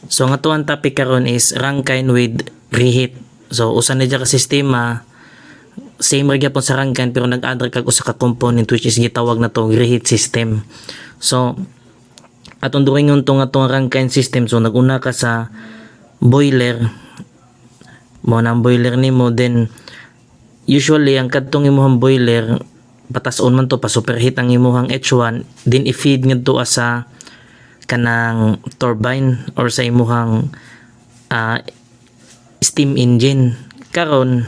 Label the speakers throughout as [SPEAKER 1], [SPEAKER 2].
[SPEAKER 1] So ang atuang topic karon is Rankine with reheat. So usa na dya ka sistema same ra gyapon sa Rankine pero nag-add kag usa ka component which is gitawag na to reheat system. So atong duringon tong atong Rankine system, so naguna ka sa boiler mo nang boiler nimo, then usually ang kadtong imong boiler patas-on man to pa superheat ang imong H1, then i-feed ngadto sa kanang turbine or sa imuhang steam engine. Karon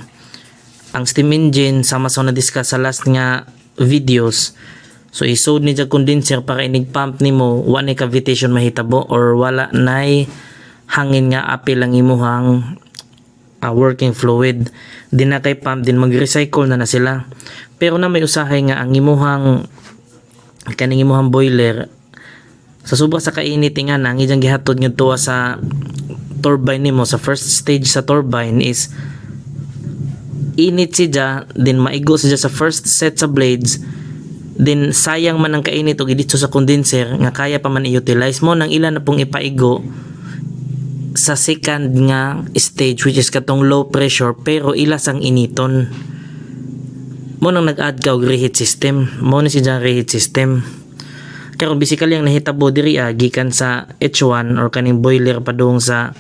[SPEAKER 1] ang steam engine sama sa na-discuss sa last nga videos, so isod ni condenser para inig pump nimo wala ka cavitation mahitabo or wala nay hangin nga apil ang imuhang working fluid, din na kay pump din mag-recycle na sila. Pero na may usahay nga ang imuhang kaning imuhang boiler sa sobra sa kainit nga nang ijang gihatod ngadto sa turbine nimo. Sa first stage sa turbine is init siya, then maigo siya sa first set sa blades, then sayang man ang kainit og dito sa condenser nga kaya pa man i-utilize mo nang ilan na pong ipaigo sa second nga stage which is katong low pressure pero ilas ang initon mo nang nag-add ka og reheat system. Mo ni siya reheat system. Karon basically ang nahitabo diri gikan sa H1 or kaning boiler padung sa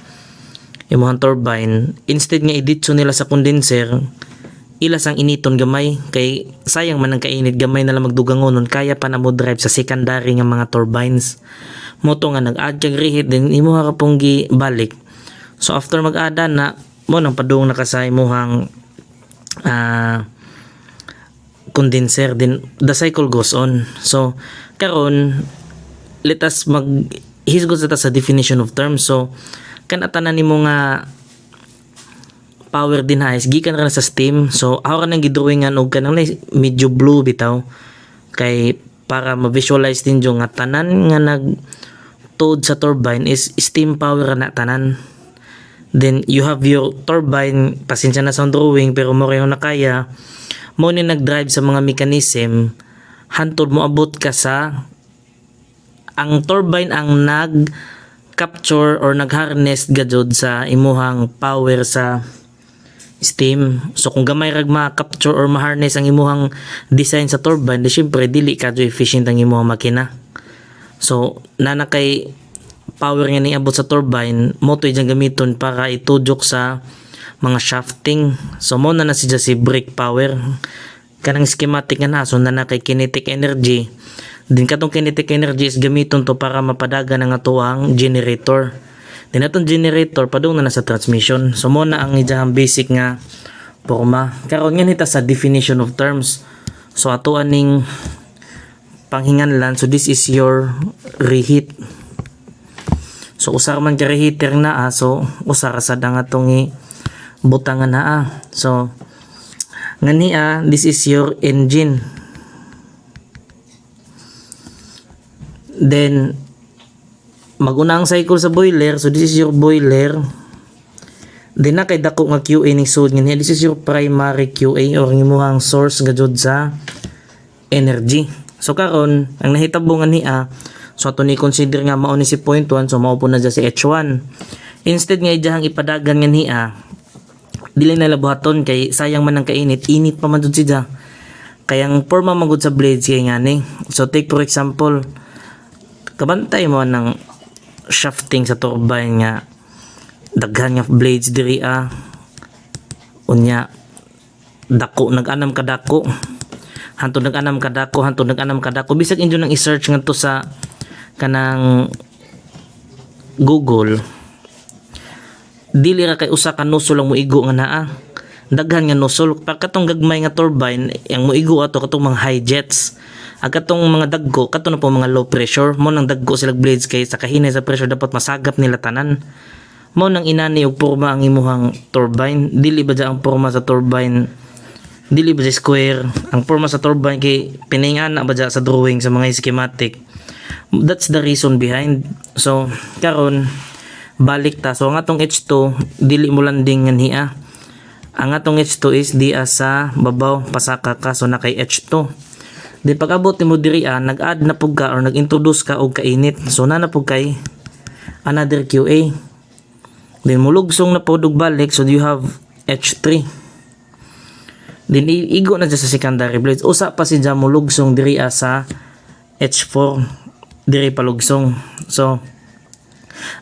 [SPEAKER 1] imong turbine, instead nga iditso nila sa condenser, ilas ang initon gamay kay sayang man ang kainit, gamay na lang magdugangonon kaya pa na mo drive sa secondary nga mga turbines. Mo to nga nag-add kag reheat din imo ka pong gibalik. So after mag-ada na mo nang padung na ka sa imong condenser, then the cycle goes on. So karon let us hisgot sa definition of terms. So kan atanan nimo nga power din ha is gikan ra sa steam. So ako kanang gidrawingan og kanang medyo blue bitaw kay para ma-visualize din yung nga tanan nga nagtuod sa turbine is steam power na tanan. Then you have your turbine, pasensya na sa drawing pero mo kayo na kaya mo ni nag-drive sa mga mechanism hantod mo abot ka sa ang turbine ang nag-capture or nag-harness gadjod sa imuhang power sa steam. So kung gamay rag ma-capture or ma-harness ang imuhang design sa turbine, di syempre dili ka efficient ang imuhang makina. So nana kay power nga niabot sa turbine mo to ijang gamiton para itudok sa mga shafting. So mo na siya si brake power kanang schematic nga na. So na kay kinetic energy, din katong kinetic energy is gamiton to para mapadagan ang atuang generator, din atong generator padung na sa transmission. So mo na ang ijang basic nga porma. Karon nga nita sa definition of terms, so ato aning panghinganlan. So this is your reheat. So usar man ka reheater na so usar sa dang atong butangan na So ngani this is your engine. Then maguna ang cycle sa boiler. So this is your boiler. Then na kay dako nga QA ning sud ngani, this is your primary QA or imong source gadjud sa energy. So karon ang nahitabo ngani so ato ni consider nga mao ni si point 1, so mao po na dya si H1. Instead nga ijahang ipadagan ngani dili na labuhaton kay sayang man ang kainit, init pa man jud siya. Kaya ang forma magud sa blades kay ngani. So take for example, kabantay mo ng shafting sa turbine nga daghan nga blades diri unya dako nag-anam kadako hantod nag-anam kadako bisag inyo nang i-search ngadto sa kanang Google, dili ra kay usa ka nozzle ang moigo nga naa, daghan nga nozzle. Pa katong gagmay nga turbine ang moigo ato katong mga high jets, ang katong mga daggo kato na po mga low pressure. Mo nang daggo sila blades kay sa kahinay sa pressure dapat masagap nila tanan. Mo nang inani og porma ang imuhang turbine. Dili ba ang porma sa turbine, dili ba square ang porma sa turbine kay piningana ba sa drawing sa mga schematic. That's the reason behind. So karon balik ta. So ang atong H2 dili mo landing nga niya. Ang atong H2 is di sa babaw pasaka ka, so na kay H2. Di pag abot nimo diri nag-add na pug ka or nag-introduce ka og kainit. So na pug kay another QA. Then mulugsong na pod og balik, so you have H3. Then igo na dyan sa secondary blades. Usa pa si dyan mulugsong diri sa H4. Diri palugsong. So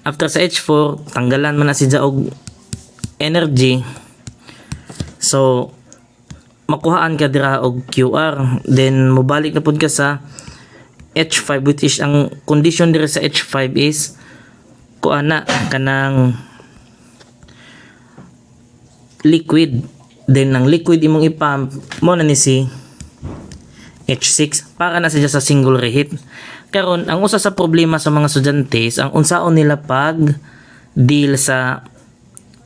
[SPEAKER 1] after sa H4, tanggalan man na si dyan og energy. So makuhaan ka dira og QR. Then mobalik na pod ka sa H5, which is ang condition diri sa H5 is kuana kanang liquid. Then ang liquid imong ipump mo na ni si H6 para na siya sa single reheat. Karon ang usa sa problema sa mga estudyante ang unsaon nila pag deal sa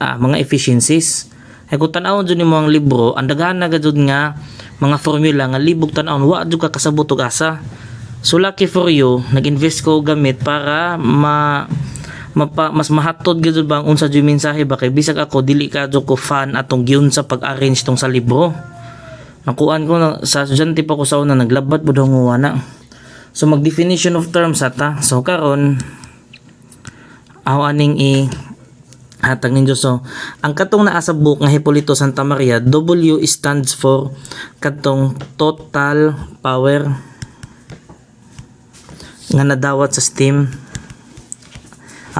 [SPEAKER 1] mga efficiencies. Ay kung tan-awon jud nimo ang libro, ang daghan na gud nga mga formula nga libog tan-awon wa jud ka kasabot og asa. So lucky for you, nag-invest ko gamit para mas mahatod gid ba ang unsa jud mensahe ba kay bisag ako dili ka jud ko fan atong giun sa pag-arrange tong sa libro. Nakuan ko na, sa estudyante pa ko sa una naglabat pud ang na. So mag definition of terms ata. So karon aning hatag ninyo. So ang katong naa sa book nga Hipolito Santa Maria, W stands for katong total power nga nadawat sa steam.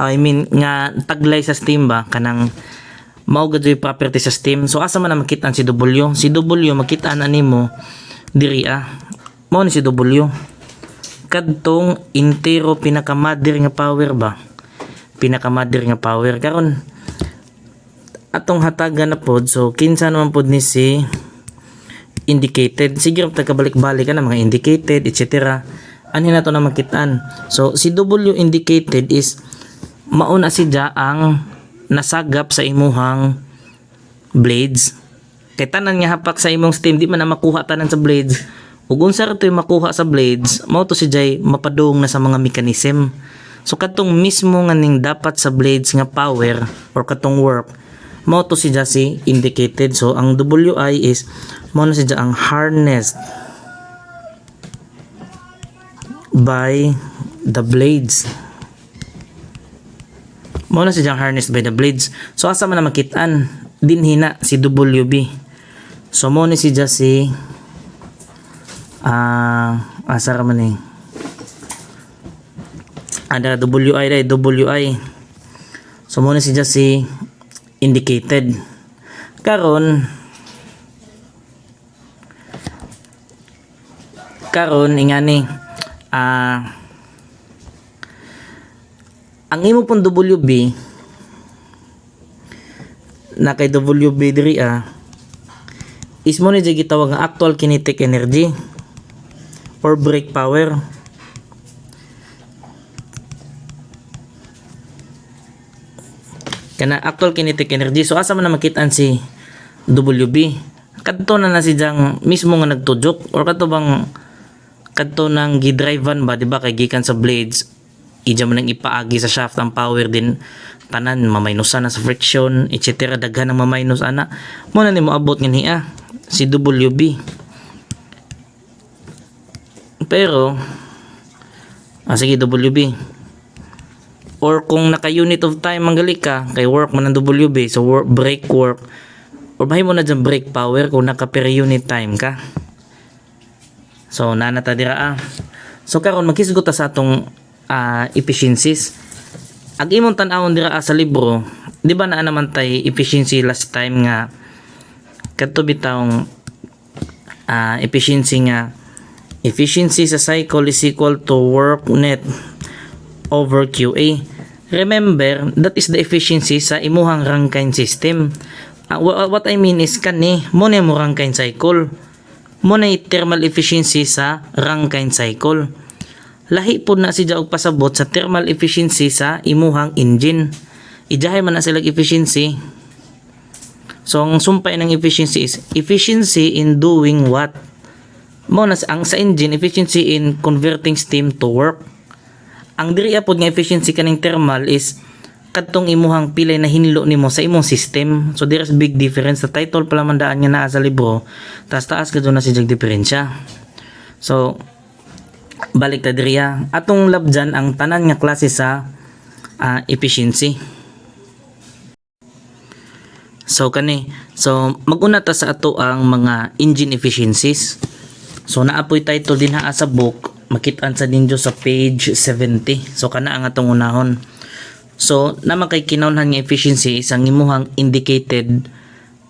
[SPEAKER 1] I mean nga taglay sa steam ba kanang mao gud yung property sa steam. So asa man na makita si W? Si W makita na nimo diri mao ni si W. Kadtong intero pinakamader nga power ba? Pinakamader nga power karon atong hatagan na pod. So kinsa naman pod ni si indicated. Sige tagabalik-balik ka na mga indicated etc. Ano na to na makitaan. So si W indicated is mauna si siya ang nasagap sa imuhang blades. Kay tanan nga hapak sa imong steam di man na makuha tanan sa blades. Ug unsa ra toy makuha sa blades, mao to si jay mapadung na sa mga mechanism. So katong mismo nga ning dapat sa blades nga power or katong work, mao to si siya si indicated. So ang WI is mao na si siya ang harnessed by the blades. Mao na siya harnessed by the blades. So asa man na makitaan dinhi na si WB. So mao ni siya si asa ra man ni ada WI. So mao ni siya si indicated. Karon ingani ang imo pong WB na kay WB diri is mo ni gitawag nga actual kinetic energy or brake power. Kana actual kinetic energy. So asa man na makitaan si WB? Kadto na si jang mismo nga nagtudok or kadto bang kadto nang gidrivean ba di ba kay gikan sa blades ija man nang ipaagi sa shaft ang power din tanan mamaynusan na sa friction etc. daghan ang mamaynus ana mo na nimo abot nga si WB. Pero sige WB or kung naka unit of time manggali ka kay work man ang WB so brake work or bahay mo na dyan brake power kung naka per unit time ka. So nanata dira so karon maghisgot ta sa atong efficiencies. Ag imong tan-awon dira sa libro, di ba na naman tay efficiency last time nga kadto bitawng efficiency sa cycle is equal to work net over QA. Remember, that is the efficiency sa imuhang Rankine system. What I mean is kani mo na mo Rankine cycle. Mo na thermal efficiency sa Rankine cycle. Lahi po na siya og pasabot sa thermal efficiency sa imuhang engine. Ijahay man na sila efficiency. So ang sumpay ng efficiency is efficiency in doing what? Mo na ang sa engine efficiency in converting steam to work. Ang diri pod nga efficiency kaning thermal is kadtong imuhang pilay na hinlo nimo sa imong system. So there's big difference. Sa title pala man daan nga naa sa libro. Taas kadto na siya diferensya. So balik ta diriya atong labjan ang tanan nga klase sa efficiency. So maguna ta sa ato ang mga engine efficiencies. So naapoy title din ha sa book, makitaan sa ninyo sa page 70. So kana ang atong unahon. So naman kay kinahanglan nga efficiency isang imuhang indicated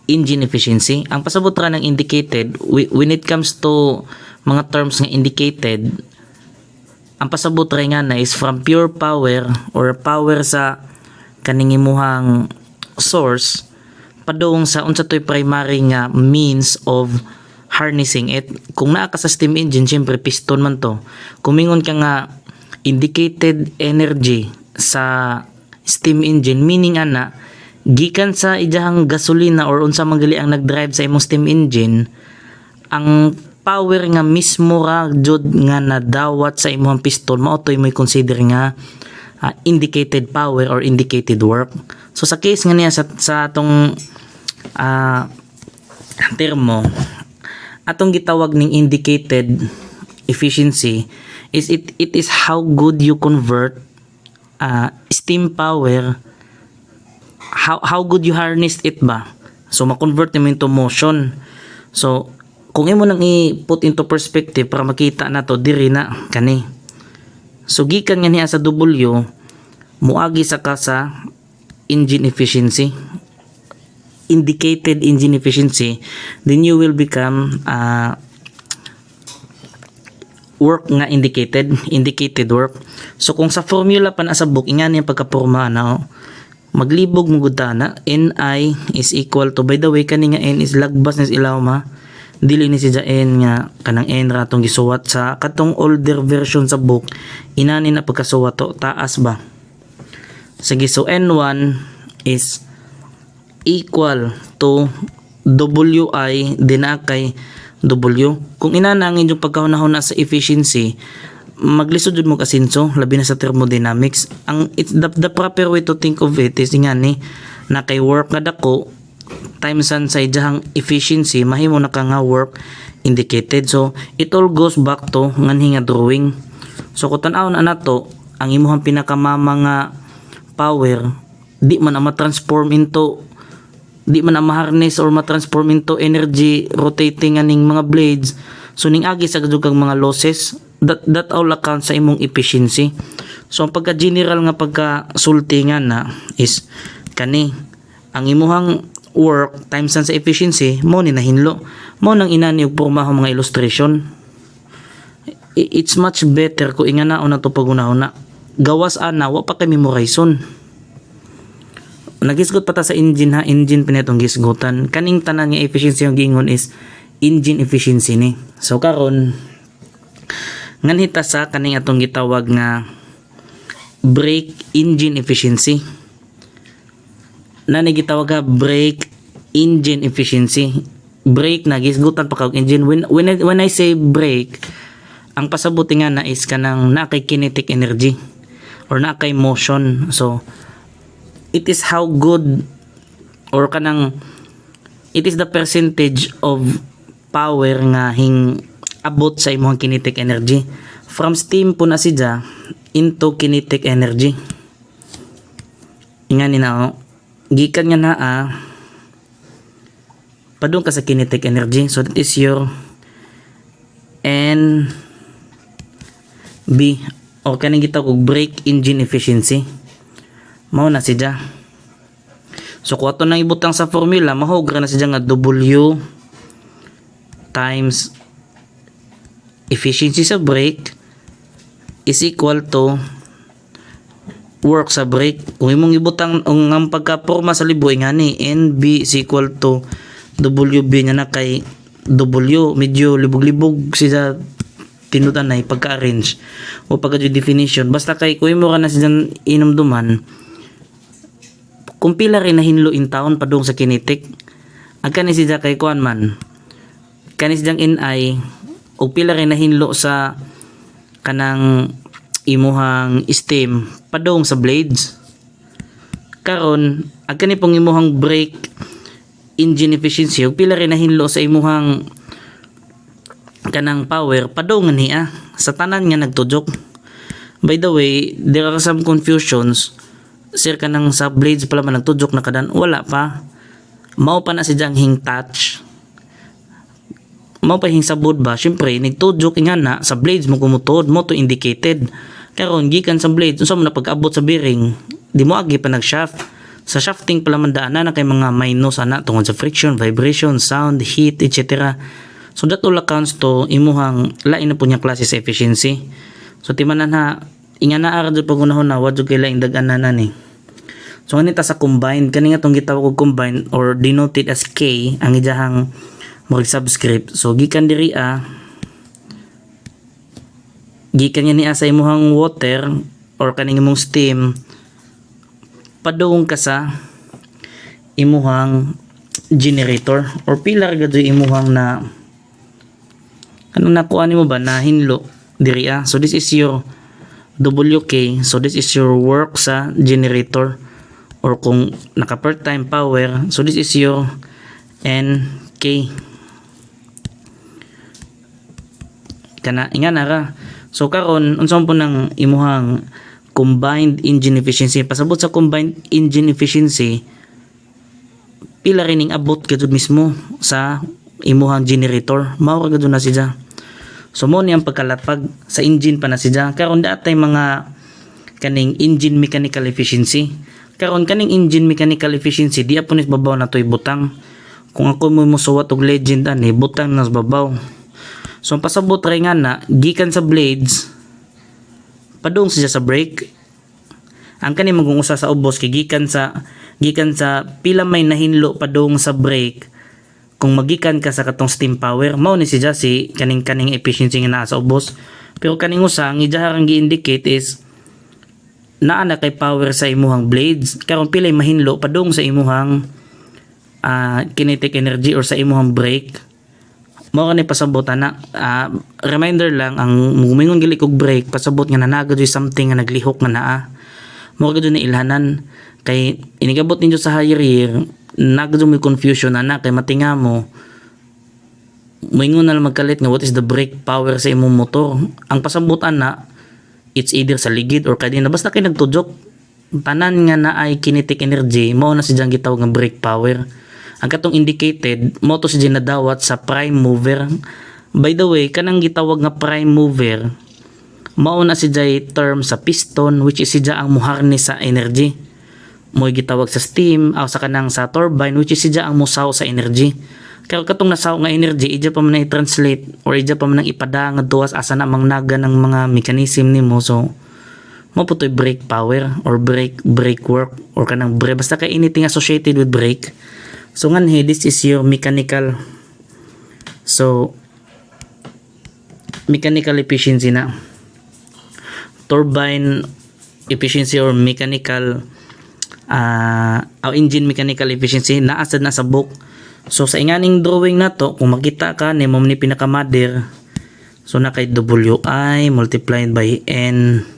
[SPEAKER 1] engine efficiency. Ang pasabot ra ng indicated when it comes to mga terms nga indicated, ang pasabot ra nga na is from pure power or power sa kaning imuhang source padung sa unsa toy primary nga means of harnessing it. Kung naa ka sa steam engine, syempre piston man to. Kumingon ka nga indicated energy sa steam engine, meaning ana gikan sa ijahang gasolina or unsa man gali ang nagdrive sa imong steam engine, ang power nga mismo ra jud nga nadawat sa imong piston mao toy moy consider nga indicated power or indicated work. So sa case nga niya sa atong termo, atong gitawag ning indicated efficiency is it is how good you convert steam power, how good you harness it ba. So ma-convert mo into motion. So kung imo nang i-put into perspective para makita nato diri na kani. So gikan nga niya sa W, muagi sa ka sa engine efficiency, indicated engine efficiency, then you will become work nga indicated work. So kung sa formula pa na sa book ingani ang pagkaporma na maglibog mo gud na Ni is equal to, by the way kani nga N is lagbas ni ilaw ma, dili ni si N nga kanang N ratong gisuwat sa katong older version sa book, inani na pagkasuwat to taas ba. Sige, so N1 is equal to Wi dinakay W. Kung inana ang inyong pagkahunahon na sa efficiency, maglisod jud mo kasinso labi na sa thermodynamics. It's the proper way to think of it is ngani na kay work nga dako times sa ijahang efficiency mahimo na ka nga work indicated. So it all goes back to nganhi nga drawing. So kung tan-awon na nato ang imong pinakamama nga power, di man na ma-transform into, di man na ma-harness or ma-transform into energy rotating aning mga blades. So ning agi sa kang mga losses, that all account sa imong efficiency. So ang pagka general nga pagka sultingan na is kani ang imuhang work times sa efficiency mo ni nahinlo mo nang inani og pormahong mga illustration. It's much better ko ingana na to pagunahon na gawas ana wa pa kay memorization. Nagisgot pa ta sa engine ha, engine pinetong gisgutan. Kaning tanan nga efficiency ang giingon is engine efficiency ni. So karon nganhita sa kaning atong gitawag nga brake engine efficiency. Nani gitawag nga brake engine efficiency. Brake na gisgutan pa kag engine. When I say brake, ang pasabuti nga na is kanang na kay kinetic energy or na kay motion. So it is how good or kanang it is the percentage of power nga hing abot sa imong kinetic energy from steam po na siya into kinetic energy. Ingani na gikan nga naa padung ka sa kinetic energy. So that is your N B o kaning gitawag og brake engine efficiency. Mao na siya. So kung ato nang ibutang sa formula, mahugra na siya nga W times efficiency sa brake is equal to work sa brake. Kung imong ibutang ang pagkaporma sa libo ingani NB is equal to WB nya na kay W medyo libog-libog siya tinutan na pagka-arrange o pagka-definition. Basta kay kung imo ka na siya inumduman, kung pila rin na hinlo in town padung sa kinetic, agka ni siya kay kuan man kanis diyang NI o pila rin na hinlo sa kanang imuhang steam padung sa blades. Karon agka ni pong imuhang brake engine efficiency o pila rin na hinlo sa imuhang kanang power padung niya sa tanan nga nagtudok. By the way, there are some confusions. Sir kanang sa blades pala man nagtudok na kadan, wala pa. mao pa na si jang hing touch, mao pa hing sabod ba, syempre nigtudyok nga na sa blades mo kumutod mo to indicated. Karon gikan sa blades unsa man na pag-abot sa bearing, di mo agi pa nag-shaft. Sa shafting pala man daanan na kay mga minus ana tungod sa friction, vibration, sound, heat, etc. So that all accounts to imuhang lain na po niya klase sa efficiency. So timanan ha, inga na ara jud pagunahon na wadyo kay lain dag-anan ni. So ganita sa combined, kani nga tong gitawag og combined or denoted as K ang ijahang mag subscript. So gikan diri gikan niya sa imuhang water or kaning imong steam padung ka sa imuhang generator or pilar gad imuhang na anong nakuha nimo ba na hinlo diri So this is your WK, so this is your work sa generator, or kung naka per time power, so this is your NK. Kana ingan ara. So karon unsa po nang imuhang combined engine efficiency? Pasabot sa combined engine efficiency, pila rin abot gud mismo sa imuhang generator, mao gud na siya. So mo ni ang pagkalapag sa engine pa na siya. Karon datay mga kaning engine mechanical efficiency. Karon kaning engine mechanical efficiency di apunis babaw na toy butang. Kung ako mo musuwat og legend ani, butang nas babaw. So ang pasabot ray nga na gikan sa blades padung siya sa brake. Ang kani magungusa sa ubos kay gikan sa pila may nahinlo padung sa brake. Kung magikan ka sa katong steam power, mao ni siya si kaning efficiency nga naa sa ubos. Pero kaning usa ang ijaharang gi-indicate is naa na kay power sa imuhang blades. Karon pilay mahinlo padung sa imuhang kinetic energy or sa imuhang brake. Mao kani pasabot ana. Reminder lang, ang mumingon gali kog brake pasabot nga nanagad something nga naglihok nga naa. Mao gid ni ilhanan kay inigabot ninyo sa higher year, nagdo may confusion ana kay matinga mo moingon na lang magkalit nga what is the brake power sa imong motor. Ang pasabot ana, it's either sa ligid or kadina basta kay nagtudyok tanan nga na ay kinetic energy, mao na siya gitawag nga brake power. Ang katong indicated mo to siya nadawat sa prime mover. By the way, kanang gitawag nga prime mover mao na siya term sa piston, which is siya ang muharness sa energy. Mo gitawag sa steam o sa kanang sa turbine, which is siya ang musaw sa energy. Kaya katong nasaw nga energy, ija pa man i-translate or ija pa man ipada nga duwas asa na mangnaga ng mga mechanism nimo. So mo putoy brake power or brake work or kanang brake, basta kay anything associated with brake. So nganhi, this is your mechanical, so mechanical efficiency na, turbine efficiency or mechanical engine mechanical efficiency naasad na sa book. So sa inganing drawing na to, kung makita ka ni mo ni pinakamader, so na kay WI multiplied by N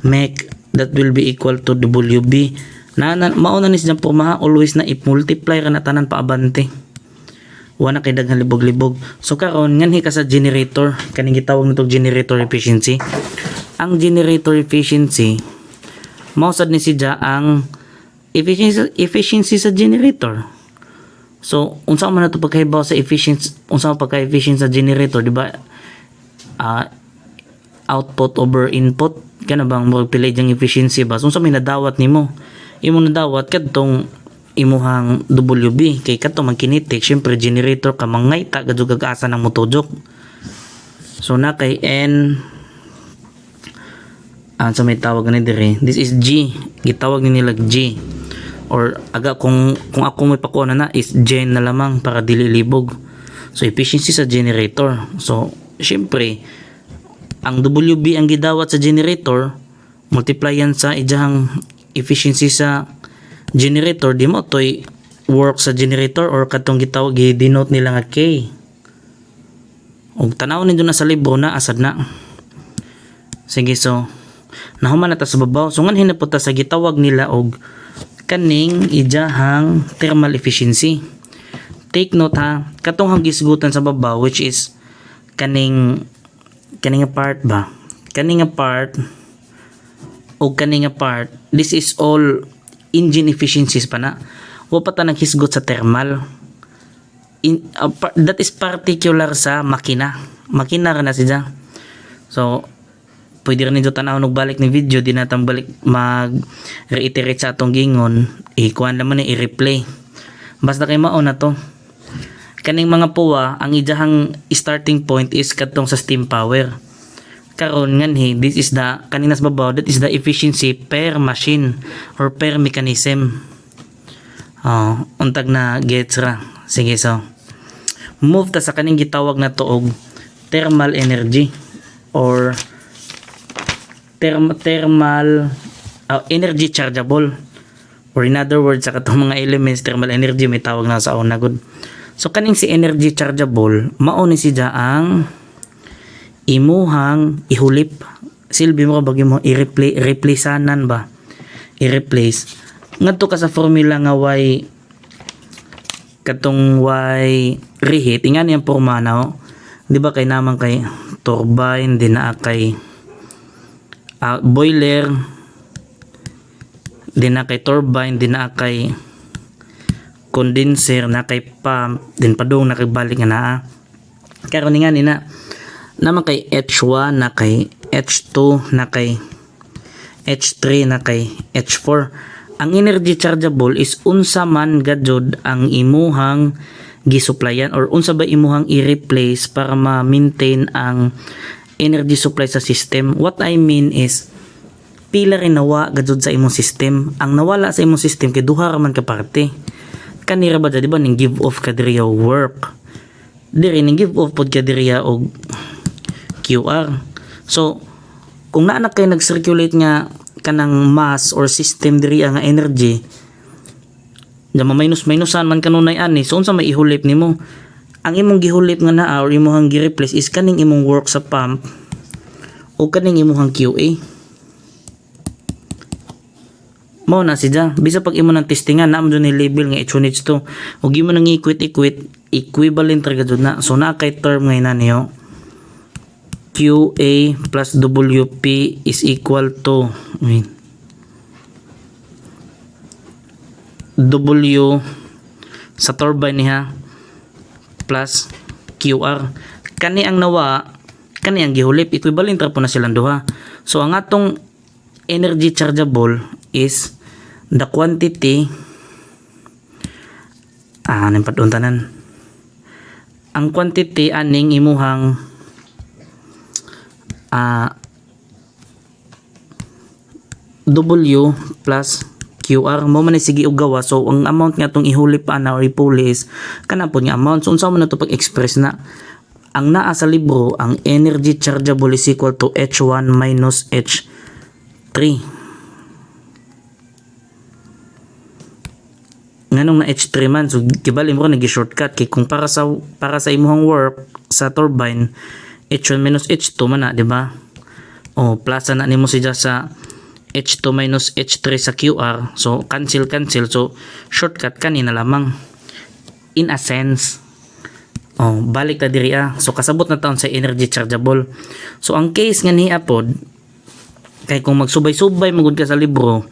[SPEAKER 1] mech, that will be equal to WB. Mauna ni siya po always na i-multiply ka na tanan pa abante, wala kay daghang libog-libog. So karon nganhi ka sa generator, kaning gitawag nitong generator efficiency. Ang generator efficiency mao sad ni siya ang efficiency sa generator. So unsa man nato pagkahibaw sa efficiency, unsa man pagka-efficient sa generator, di ba? Output over input, kana bang mo pila jang efficiency ba? So unsa may nadawat nimo? Imong nadawat kadtong imuhang WB kay kadtong magkinetic, syempre generator ka mangayta gadug asa nang motujok. So na kay N so may tawag ni dire, this is G, gitawag ni nila G, or aga kung ako may pakuha na is gen na lamang para dili libog. So efficiency sa generator. So syempre ang WB ang gidawat sa generator, multiply yan sa ijahang efficiency sa generator, di mo toy work sa generator or katong gitawag gi-denote nila nga K. Og tanaw ninyo na sa libro na asad na. Sige, so nahuman na ta sa babaw. So nganhin na po ta sa gitawag nila og kaning ijahang thermal efficiency. Take note ha, katong gisgutan sa babaw, which is kaning part ba, kaning part o kaning part, this is all engine efficiencies pa na. wa pa ta naghisgot sa thermal. That is particular sa makina ra na siya. So pwede rin nito tanaw og balik ni video, di natang balik mag reiterate sa atong gingon, ikuan naman ni i-replay. Basta kay mao na to. Kaning mga puwa, ang ijahang starting point is katong sa steam power. Karon nganhi, this is the kaninas babaw, that is the efficiency per machine or per mechanism. Untag na gets ra. Sige, so move ta sa kaning gitawag na to og thermal energy or thermal energy chargeable, or in other words sa katong mga elements thermal energy may tawag na sa una gud. So kaning si energy chargeable mao ni siya ang imuhang ihulip, silbi mo bagi mo i-replaceanan ba, i-replace ngadto ka sa formula nga y katong y reheat ingani ang porma na di ba kay naman kay turbine din na kay boiler din na kay turbine din na kay condenser na kay pump din padung nakibalik nga naa. Karon nga ni na naman kay H1 na kay H2 na kay H3 na kay H4. Ang energy chargeable is unsa man gadjud ang imuhang gisuplayan or unsa ba imuhang i-replace para ma-maintain ang energy supply sa system. What I mean is pila rin nawa gadjud sa imong system. Ang nawala sa imong system kay duha ra man ka parte. Kanira ba di ba ning give off kadiriya work, diri ning give off pod kadiriya og QR. So kung naa kay nag-circulate nga kanang mass or system diri nga energy, da minus-minusan man kanunay ani, so unsa may ihulip nimo? Ang imong gihulip nga naa or imong gi-replace is kaning imong work sa pump o kaning imong QA. Mao na siya. Bisa pag imo nang testingan na mo ni label nga H1 H2 ug imo nang equivalent ra gud na. So na kay term ngay na niyo QA plus WP is equal to W sa turbine niya plus QR. Kani ang nawa, kani ang gihulip, equivalent ra po na silang duha. So ang atong energy chargeable is the quantity aning paduntanan, ang quantity aning imuhang W plus QR mo man sige og gawa. So ang amount nga tong ihulip ana or ipuli is kana po nga amount. So unsa man na to pag-express na ang naa sa libro, ang energy chargeable is equal to H1 minus H3. Nganong na H3 man, so kibali mo nagi-shortcut kay kung para sa imong work sa turbine H1 minus H2 man na, di ba? O plus na nimo siya sa H2 minus H3 sa QR. So cancel, so shortcut kanina lamang in a sense. Balik ta diri so kasabot na taon sa energy chargeable. So ang case nga niya pod kay kung magsubay-subay magud ka sa libro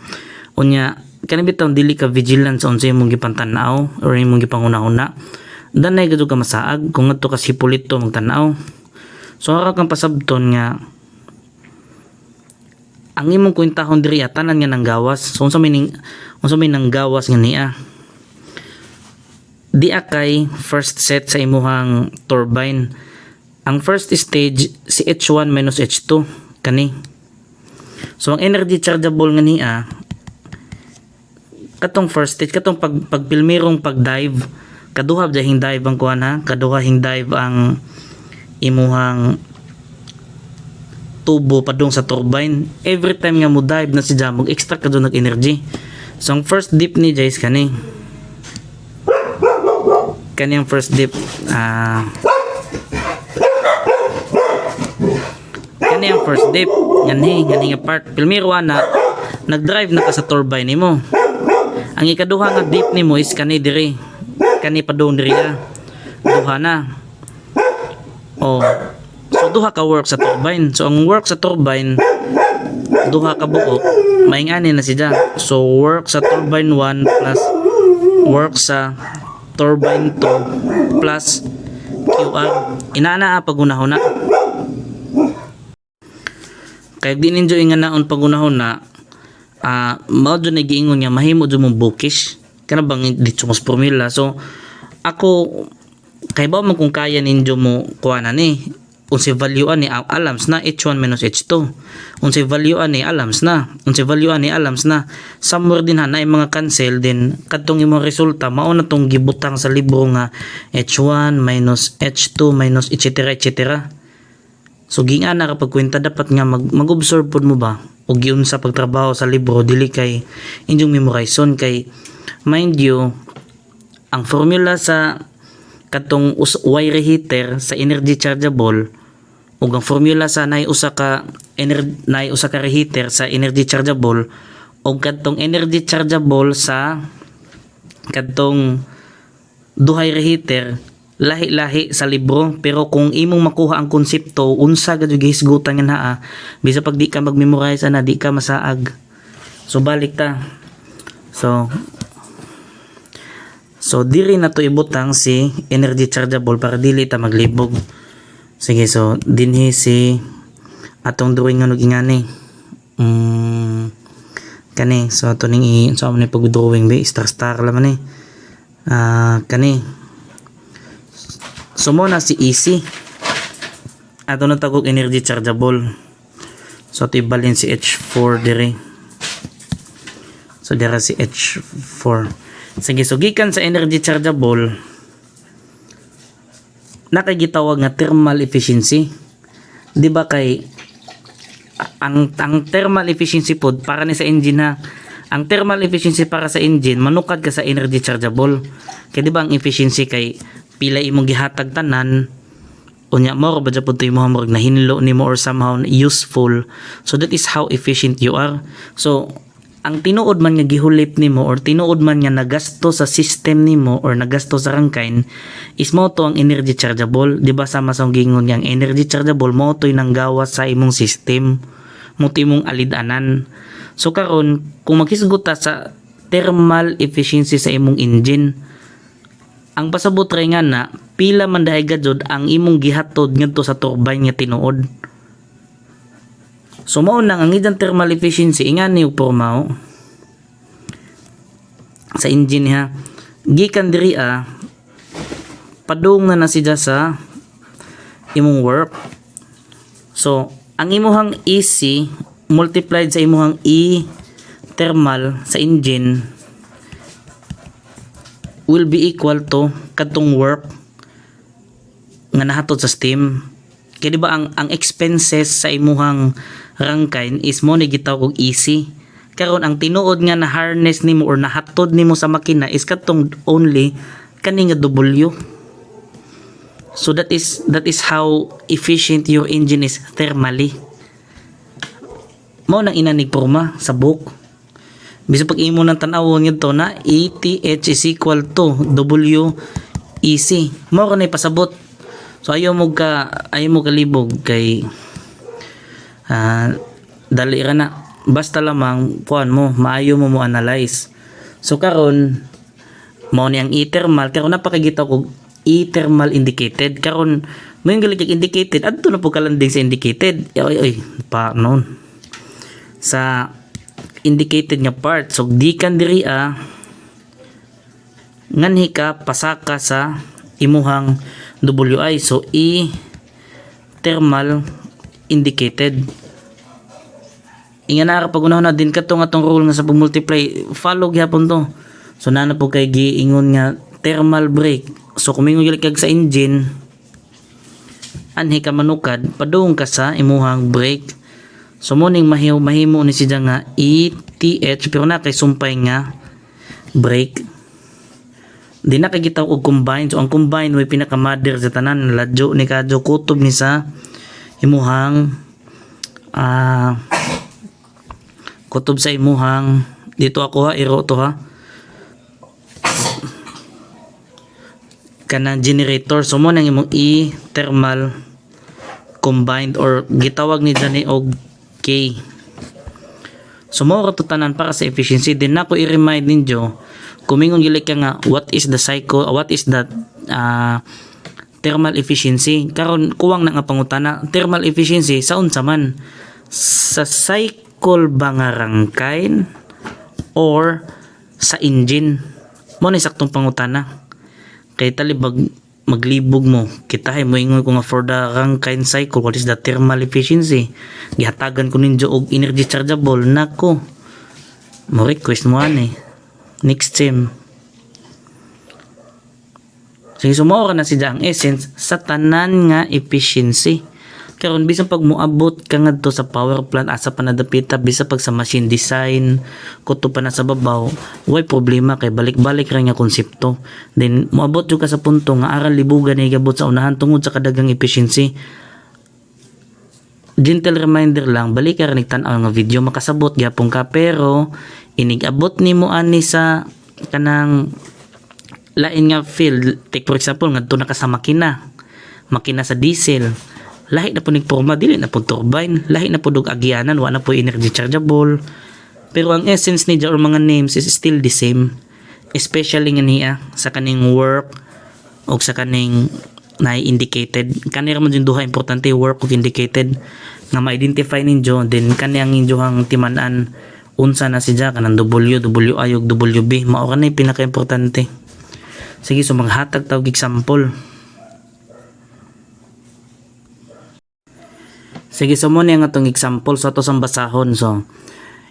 [SPEAKER 1] unya kani bitaw dili ka vigilant sa unsay imong gipantanaw or imong gipanghuna-huna, danay gud ka masaag kung adto ka sipulito magtanaw. So ara kang pasabton nga ang imong kwentahon diri tanan nga nang gawas. So unsa may nang gawas nga niya di kay first set sa imuhang turbine. Ang first stage si H1 minus H2 kani. So ang energy chargeable nga niya katong first stage, katong pagpilmirong pag-dive, kaduha dahing dive ang kuan ha, kaduha hing dive ang imuhang tubo padung sa turbine. Every time nga mo dive na siya mag-extract ka doon ng energy. So ang first dip ni guys kani ang first dip kani ang first dip ngani nga part pilmiro na nag-drive na ka sa turbine nimo. Ang ikaduha nga dip nimo is kani diri, kani padung diri duha na. So duha ka work sa turbine. So ang work sa turbine duha ka buok maingani na siya. So work sa turbine 1 plus work sa turbine 2 plus QR. Inana pagunahon na. Kaya di ninyo nga naon pagunahon na mao dyan nagiingon niya mahimo dyan mong bookish kana bang dito mas formula. So ako kay ba man kung kaya ninyo mo kuha na ni unsay value ani alams na h1 minus h2 unsay value ani alams na somewhere din na mga cancel din kadtong imong resulta mao na tong gibutang sa libro nga h1 minus h2 minus etc. So gingana kapag kwenta dapat nga mag-observe pod mo ba og giun sa pagtrabaho sa libro dili kay inyong memorization kay mind you ang formula sa katong Y reheater sa energy chargeable ug ang formula sa nay usa ka reheater sa energy chargeable ug katong energy chargeable sa katong duhay reheater lahi-lahi sa libro pero kung imong makuha ang konsepto unsa gad gihisgutan nga naa bisa pag di ka mag-memorize na di ka masaag. So balik ta. So diri na to ibutang si energy chargeable para dili ta maglibog. Sige, so dinhi si atong drawing nga ingani. Kani so ato ning so man pag-drawing be star laman ni. Kani. So mo na si easy. Ato na tagog energy chargeable. So ato ibalin si H4 diri. So dira si H4. Sige, so gikan sa energy chargeable nakagitawag nga thermal efficiency. Di ba kay ang thermal efficiency pod para ni sa engine ha. Ang thermal efficiency para sa engine manukad ka sa energy chargeable. Kay di ba ang efficiency kay pila imong gihatag tanan unya mo ba jud to imong morg nahinlo nimo or somehow useful. So that is how efficient you are. So ang tinuod man nga gihulip nimo or tinuod man nga nagasto sa system nimo or nagasto sa rangkain is mo to ang energy chargeable. Di ba sama sa gingon yang energy chargeable mo to nanggawa sa imong system mo to imong alidanan. So karon kung maghisgot ta sa thermal efficiency sa imong engine ang pasabot ray nga na pila man dahay gajud ang imong gihatod ngadto sa turbine nga tinuod. So mao nang ang idang thermal efficiency ingani og pormao sa engine ha. Gikan diri padung na siya sa imong work. So ang imuhang EC multiplied sa imuhang E thermal sa engine will be equal to kadtong work nga nahatod sa steam. Kaya di ba ang expenses sa imuhang rangkain is mo ni gitawag og easy. Karon ang tinuod nga na harness nimo or nahatod nimo sa makina is katong only kani nga W. So that is how efficient your engine is thermally. Mao nang inanig porma sa book. Bisan pag imo nang tan-awon ngadto na ETH is equal to WEC. Mao kanay pasabot. So ayaw mo kalibog kay dali ra na basta lamang kuan mo maayo mo analyze. So karon mao ni ang e-thermal karon napakagita ko e-thermal indicated karon mo yung galig indicated adto na po kalanding sa indicated ay pa noon sa indicated nga part. So di kan diri nganhi ka pasaka sa imuhang WI. So E thermal indicated. Ingan na pag unahon na din katong atong rule nga sa pag-multiply follow gyapon to. So nana po kay giingon nga thermal break. So kung mingon kag sa engine anhi ka manukad padung ka sa imuhang brake. So mo ning mahimo ni siya nga ETH pero na kay sumpay nga brake. Di na kagitaw og combine. So ang combine way pinaka mother sa tanan ladyo ni kadyo kutob ni sa imuhang kutob sa imuhang dito ako iro to kanang generator. So mo nang imong E thermal combined or gitawag ni dani og K. So mao ra to tanan para sa efficiency. Din nako i-remind ninyo kumingon gili ka nga what is the thermal efficiency. Karon kuwang na nga pangutana, thermal efficiency sa unsa man? Sa cycle ba nga rangkain or sa engine? Mo ni saktong pangutana. Kay talibag maglibog mo, kitahay mo ingon ko nga for the Rankine cycle, what is the thermal efficiency? Gihatagan ko ninyo og energy chargeable. Nako, mo request mo ani next time. Sige, sumora na siya ang essence sa tanan nga efficiency. Karon bisan pag moabot ka ngadto sa power plant asa pa nadapita, bisa pag sa machine design kuto pa na sa babaw, way problema kay balik-balik ra nga konsepto. Then moabot jud ka sa punto nga aral libugan ni gabot sa unahan tungod sa kadagang efficiency. Gentle reminder lang, balik ka ra nigtan-aw nga video makasabot gyapon ka, pero inigabot nimo ani sa kanang lain nga field. Take for example ngadto na ka sa makina sa diesel, lahi na po nagporma, dili na po turbine, lahi na po dog agyanan, wala na po energy chargeable. Pero ang essence ni or mga names is still the same, especially nga niya sa kaning work o sa kaning na indicated. Kanira man yung duha importante, work o indicated, nga ma-identify ninyo, then kaniyang inyohang timanan unsa na siya kanang W, WI ug WB, mao kanay pinaka-importante. Sige, so maghatag tawag example. Sige, so muna nga itong example. So, ito sa basahon. So,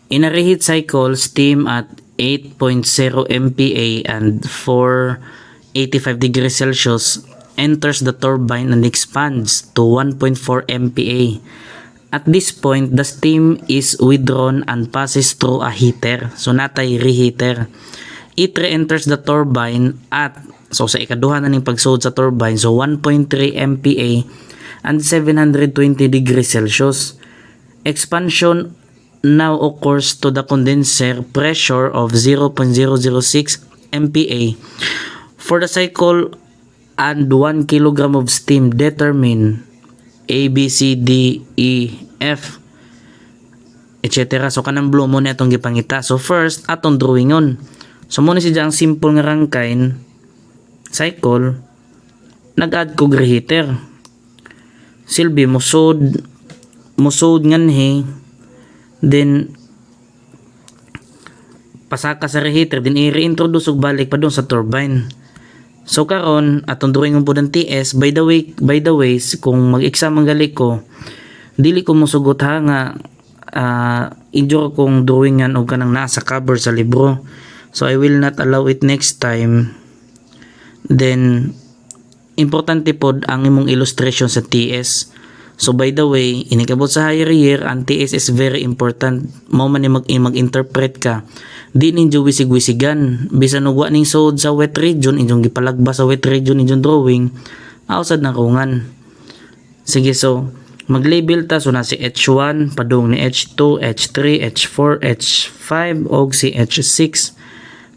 [SPEAKER 1] in a reheat cycle, steam at 8.0 MPa and 485 degrees Celsius enters the turbine and expands to 1.4 MPa. At this point, the steam is withdrawn and passes through a heater. So, natay reheater. It re-enters the turbine at, so sa ikaduha na ning pagsud sa turbine, so 1.3 MPa and 720 degrees Celsius. Expansion now occurs to the condenser pressure of 0.006 MPa. For the cycle and 1 kilogram of steam, determine A, B, C, D, E, F, etc. So kanang blue mo na itong gipangita. So first, atong drawing on. So muna siya ang simple nga Rankine cycle, nag-add ko reheater. Silbi musod nganhi, then pasaka sa reheater, then i-reintroduce og balik pa doon sa turbine. So karon atong drawing po ng TS. By the way, kung mag-exam ang gali ko, dili ko mosugot ha nga injure kong drawingan og kanang nasa cover sa libro. So I will not allow it next time. Then importante pod ang imong illustration sa TS. So by the way, inikabot sa higher year, ang TS is very important. Mao man ni mag-interpret ka. Di ninyo wisig-wisigan. Bisan ug wa ning sod sa wet region, inyong gipalagba sa wet region inyong drawing, outside na rungan. Sige, so mag-label ta. So na si H1 padung ni H2, H3, H4, H5 og si H6.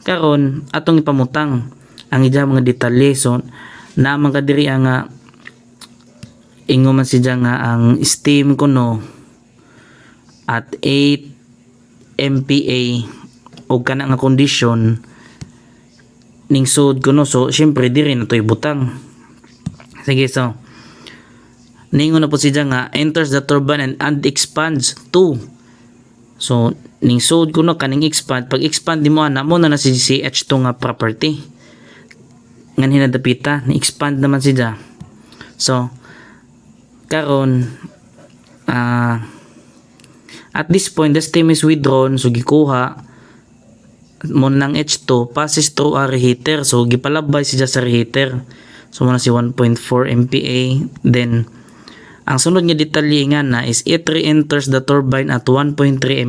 [SPEAKER 1] Karon atong ipamutang ang ija mga detalye. So na mga diri nga ingo man siya nga ang steam kuno at 8 MPa o kana nga condition ning sud kuno. So syempre diri na to ibutang. Sige, so ningon na po siya nga enters the turbine and expands to. So ning sud kuno kaning expand, pag expand di mo ana mo na si CH2 nga property ngan hinadapita ni expand naman siya. So karon at this point the steam is withdrawn, so gikuha mo nang H2, passes through a reheater. So gipalabay siya sa reheater. So muna si 1.4 MPa. Then ang sunod nga detalye nga na is it re-enters the turbine at 1.3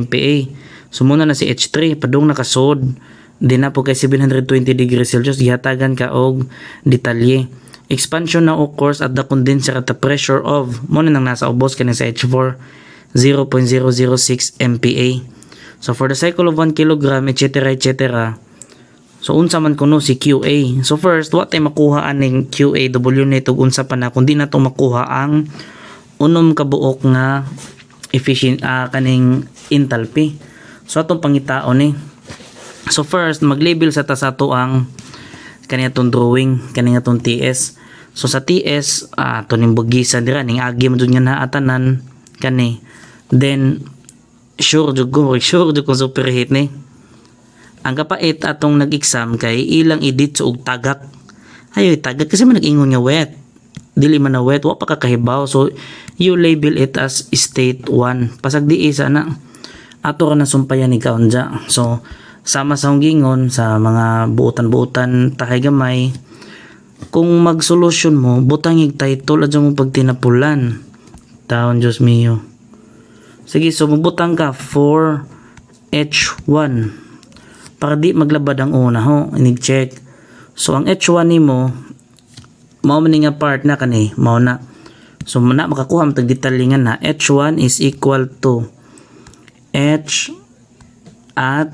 [SPEAKER 1] MPa. So muna na si H3 padung nakasod. Din na po kay 720 degrees Celsius, gihatagan ka og detalye. Expansion now occurs at the condenser at the pressure of, muna nang nasa ubos kanin sa H4, 0.006 MPa. So for the cycle of 1 kilogram, etc. So unsa man kuno si QA. So first, what ay makuha aning QA, W nito unsa pa na kundi na to makuha ang unom ka buok nga efficient kaning enthalpy. So atong pangitaon ni. So first mag-label sa ato ang kaniya tong drawing, kaniya tong TS. So sa TS ato ning bugisan dira ning agi man jud nga naatanan kani. Then sure jud ko superhit ni. Ang kapait atong nag-exam kay ilang edit so og tagak. Ayoy tagak kasi man nag-ingon nga wet. Dili man na wet, wa pa kakahibaw. So you label it as state 1. Pasag di isa na ato ra na sumpayan ni kaunja. So sama sa gingon sa mga buutan-buutan tahay gamay. Kung mag-solution mo, butangig title adyo mo pag tinapulan. Taon Diyos mio. Sige, so mabutang ka 4H1 para di maglabad ang una ho, inig-check. So ang H1 nimo mao man nga part na kani, mao na. So na makakuha mo tag detalyengan na H1 is equal to H at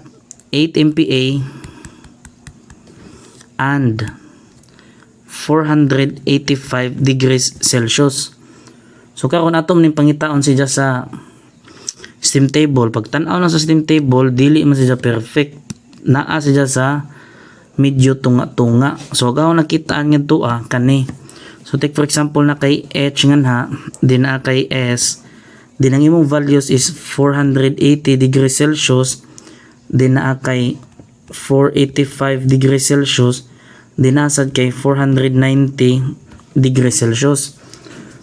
[SPEAKER 1] 8 MPa and 485 degrees Celsius. So karon atom ning pangitaon siya sa steam table. Pag tan-aw na sa steam table, dili man siya perfect. Naa siya sa medyo tunga-tunga. So agaw nakitaan nga to kani. So take for example na kay H ngan ha, di na kay S. Di nang imong values is 480 degrees Celsius. Di na kay 485 degrees Celsius. Di na sad kay 490 degrees Celsius.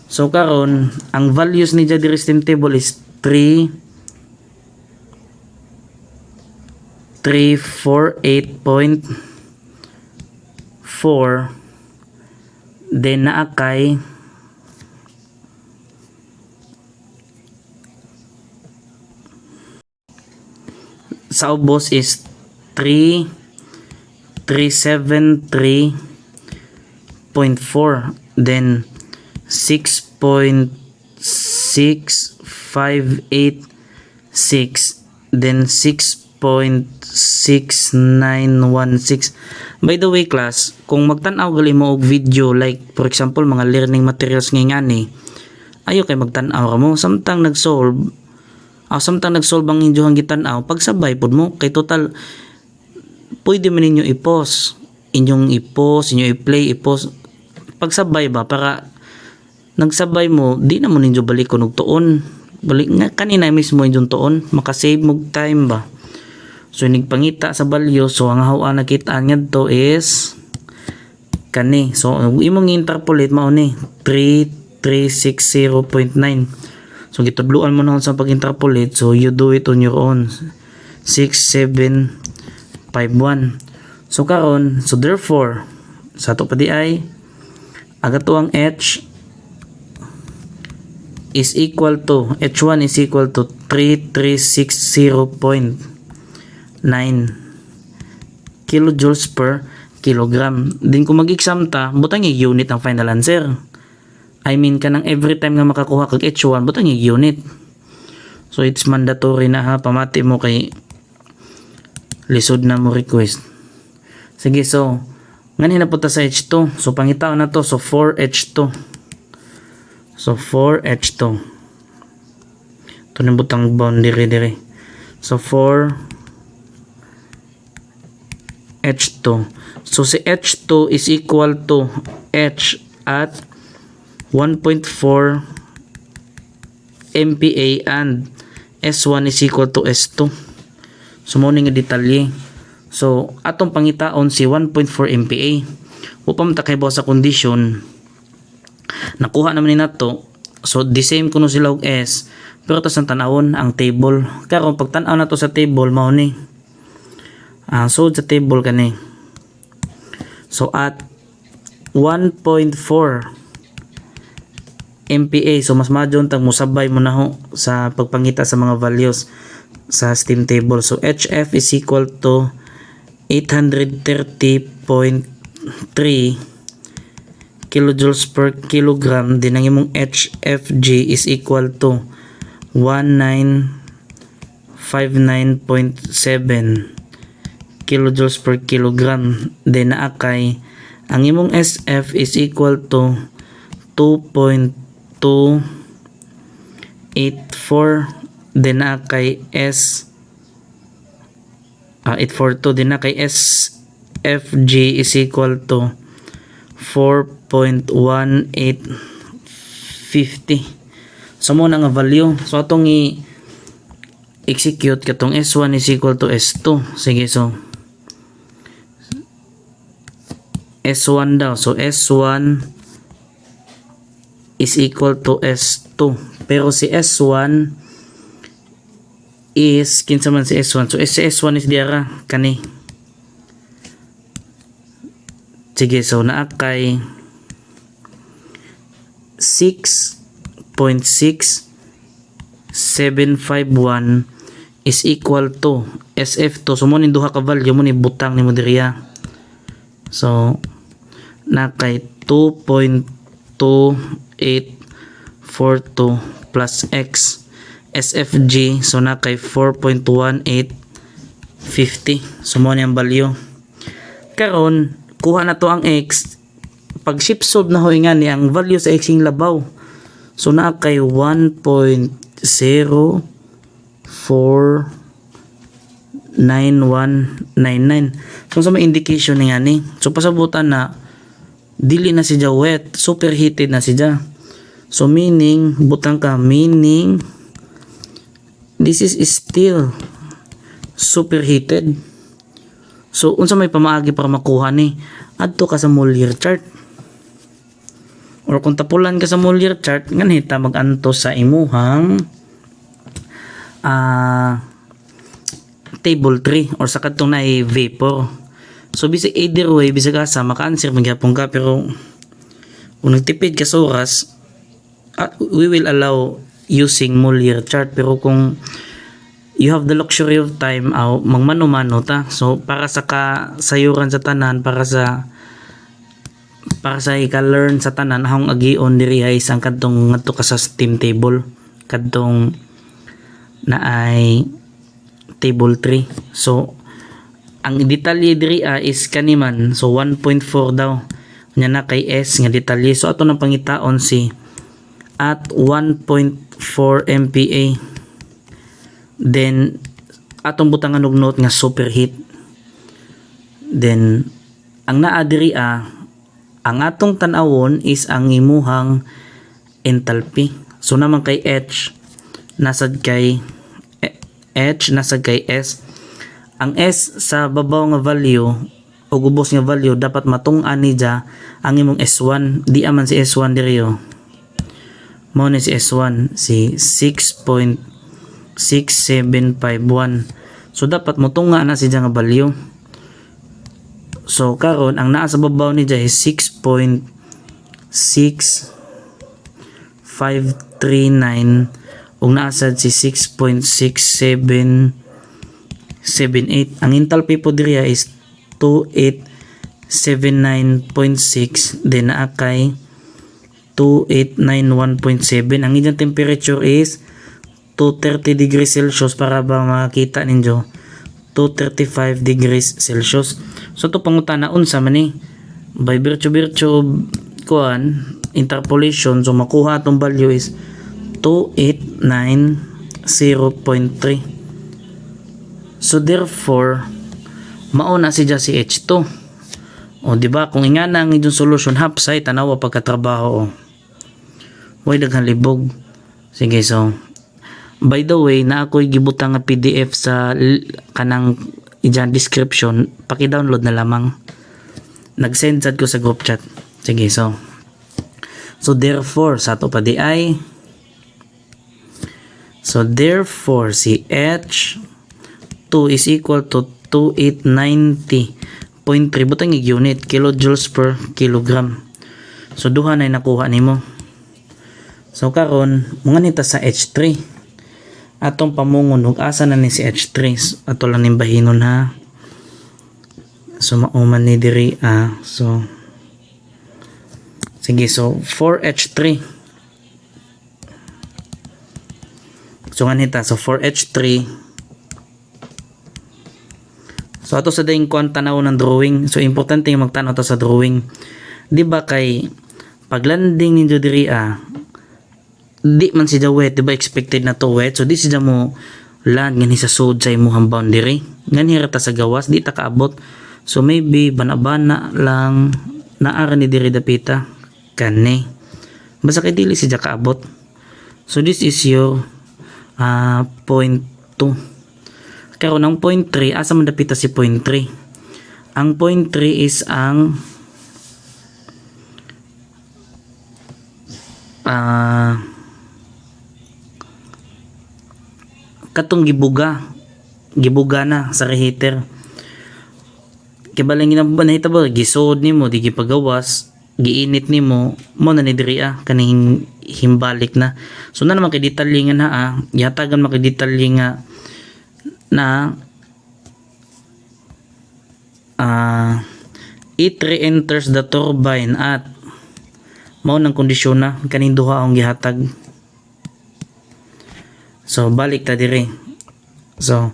[SPEAKER 1] So karon ang values ni diri steam table is 348.4. Then naa kay sa ubos is 373.4. Then 6.6586. Then 6.6916. By the way class, kung magtanaw gali mo og video like for example mga learning materials nga ni, ayo kay magtanaw mo samtang nag-solve. Samtang nag-solve ang inyohang gitan-aw, pagsabay pod mo kay total pwede man ninyo i-pause. Inyong i-pause, inyo i-play, i-pause. Pagsabay ba para nagsabay mo, di na mo ninyo balikon og tuon. Balik nga kanina mismo inyong tuon, makasave mo time ba. So nigpangita sa value, so ang hawa nakitaan ngadto is kani. So imong interpolate mao ni 3360.9. So gitudloan mo na sa pag-interpolate, so you do it on your own. 6751. So karon, so therefore sa ato pa di ay agato ang H is equal to H1 is equal to 3360.9 kilojoules per kilogram. Din kung mag-exam ta, butang yung unit ang final answer. I mean kanang every time nga makakuha kag H1, butang yung unit. So it's mandatory na ha, pamati mo kay lisod na mo request. Sige, so nganin na punta sa H2. So pangitaw na to, so 4H2. So 4H2. Ito na butang boundary dire. So 4H2. So si H2 is equal to H at 1.4 MPa and S1 is equal to S2. So mo nga detalye. So atong pangitaon si 1.4 MPa. Upam ta kay sa condition nakuha naman ni nato. So the same kuno sila og S, pero tas ang tanawon ang table. Karon pag tan-aw nato sa table mao ni so sa table kani. So at 1.4 MPa, so mas madyon tag musabay mo na ho sa pagpangita sa mga values sa steam table. So HF is equal to 830.3 kilojoules per kilogram. Din ang imong HFG is equal to 1959.7 kilojoules per kilogram. Then naakay ang imong SF is equal to 2.284. Then naakay S 842 din na kay SFG is equal to 4.1850. So mo na nga value. So atong i-execute katong S1 is equal to S2. Sige, so S1 daw. So S1 is equal to S2. Pero si S1 is kinsa man si S1. So si S1 is diara kani. Sige, so naa kay 6.6751 is equal to SF2. So mo ni duha ka value mo ni butang nimo diriya. So na kay 2.2842 plus X SFG. So na kay 4.1850. So mo ni ang value. Karon kuha na to ang X. Pag shift solve na hoingan ni ang value sa X ing labaw. So na kay 1.049199. So sa may indication ni nga ni. So pasabutan na dili na siya wet, superheated na siya. So meaning butang ka, meaning this is still superheated. So unsa may pamaagi para makuha ni, adto ka sa Mollier chart. Or kung tapulan ka sa Mollier chart, nganita mag-anto sa imuhang table 3 or sa kadtong na vapor. So bisag either way, bisag asa maka-answer magyapon ka, pero kung nagtipid ka sa oras, we will allow using Mollier chart. Pero kung you have the luxury of time, magmano-mano ta. So para sa kasayuran sa tanan, para sa ika-learn sa tanan, akong agion diri ay isang kadtong ngadto ka sa steam table, kadtong na ay table 3. So ang detalye diri is kaniman. So 1.4 daw nya na kay S nga detalye. So ato nang pangitaon si at 1.4 MPa. Then atong butangan og note nga superheat. Then ang naa diri ang atong tan-awon is ang imuhang enthalpy. So naman kay H nasad kay S. Ang S sa babaw nga value o ubos nga value dapat matung-an ni ja ang imong S1. Di aman si S1 diri yo. Mao ni si S1 si 6.6751. So dapat motunga na siya nga value. So karon ang naa sa babaw ni is 6.6539 ug naasad si 6.6778. Ang enthalpy po diri is 2879.6, then naa kay 2891.7. Ang inyong temperature is 230 degrees Celsius para ba makita ninyo 235 degrees Celsius. So to pangutana unsa man ni by virtue kuan interpolation, so makuha atong value is 2890.3. so therefore mao na siya si H2. O di ba kung ingana ang inyong solution hapsay tanawa pagkatrabaho way daghang libog. Sige, so by the way na ako'y gibutang nga PDF sa kanang ijan description, paki-download na lamang. Nag-send sad ko sa group chat. Sige, so therefore sa ato pa di ay, so therefore si H2 is equal to 2890.3 butang unit kilojoules per kilogram. So duha na nakuha nimo. So karon mga nita sa H3 atong pamungon ug asa na ni si H3. Ato lang nimbahinon ha. So mauman ni diri so sige, so 4H3. So nganita so 4H3. So ato sa daing kuan tanaw ng drawing. So importante yung magtanaw ta sa drawing. Di ba kay paglanding ninyo diri di man siya wet, di ba expected na to wet. So di siya mo land ngani sa sud sa imong boundary Nganhi ta sa gawas di ta kaabot. So maybe bana-bana lang naara ni diri dapita kani. Basta kay dili siya kaabot. So this is your point 2. Karon ang point 3 asa man dapita si point 3. Ang point 3 is ang katong gibuga na sa reheater. Kay balang nahitabo gisod nimo di gipagawas, giinit nimo mo na ni diri kaning himbalik na. So na naman kay detalye nga yatagan man kay detalye nga na it re-enters the turbine at mao nang kondisyon na kaning duha ang gihatag. So balik ta dire. So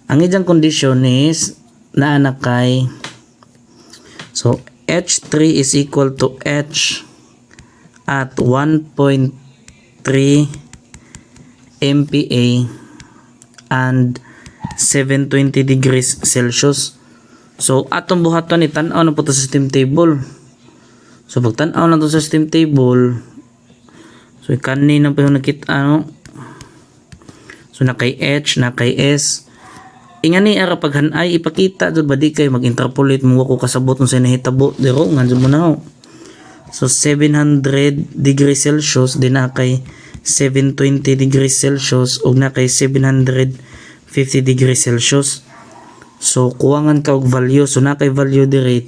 [SPEAKER 1] ang iyang condition is na kay so H3 is equal to H at 1.3 MPa and 720 degrees Celsius. So atong buhaton ni tan-aw na po sa steam table. So pag tan-aw na to sa steam table, so kanina pa yung nakita so na kay H, na kay S. Ingani ara paghanay ipakita jud ba di kay mag-interpolate mo ko kasabot sa nahitabo diro nganjo mo na. So 700 degrees Celsius din na kay 720 degrees Celsius ug na kay 750 degrees Celsius. So kuwangan ka og value, so na kay value dire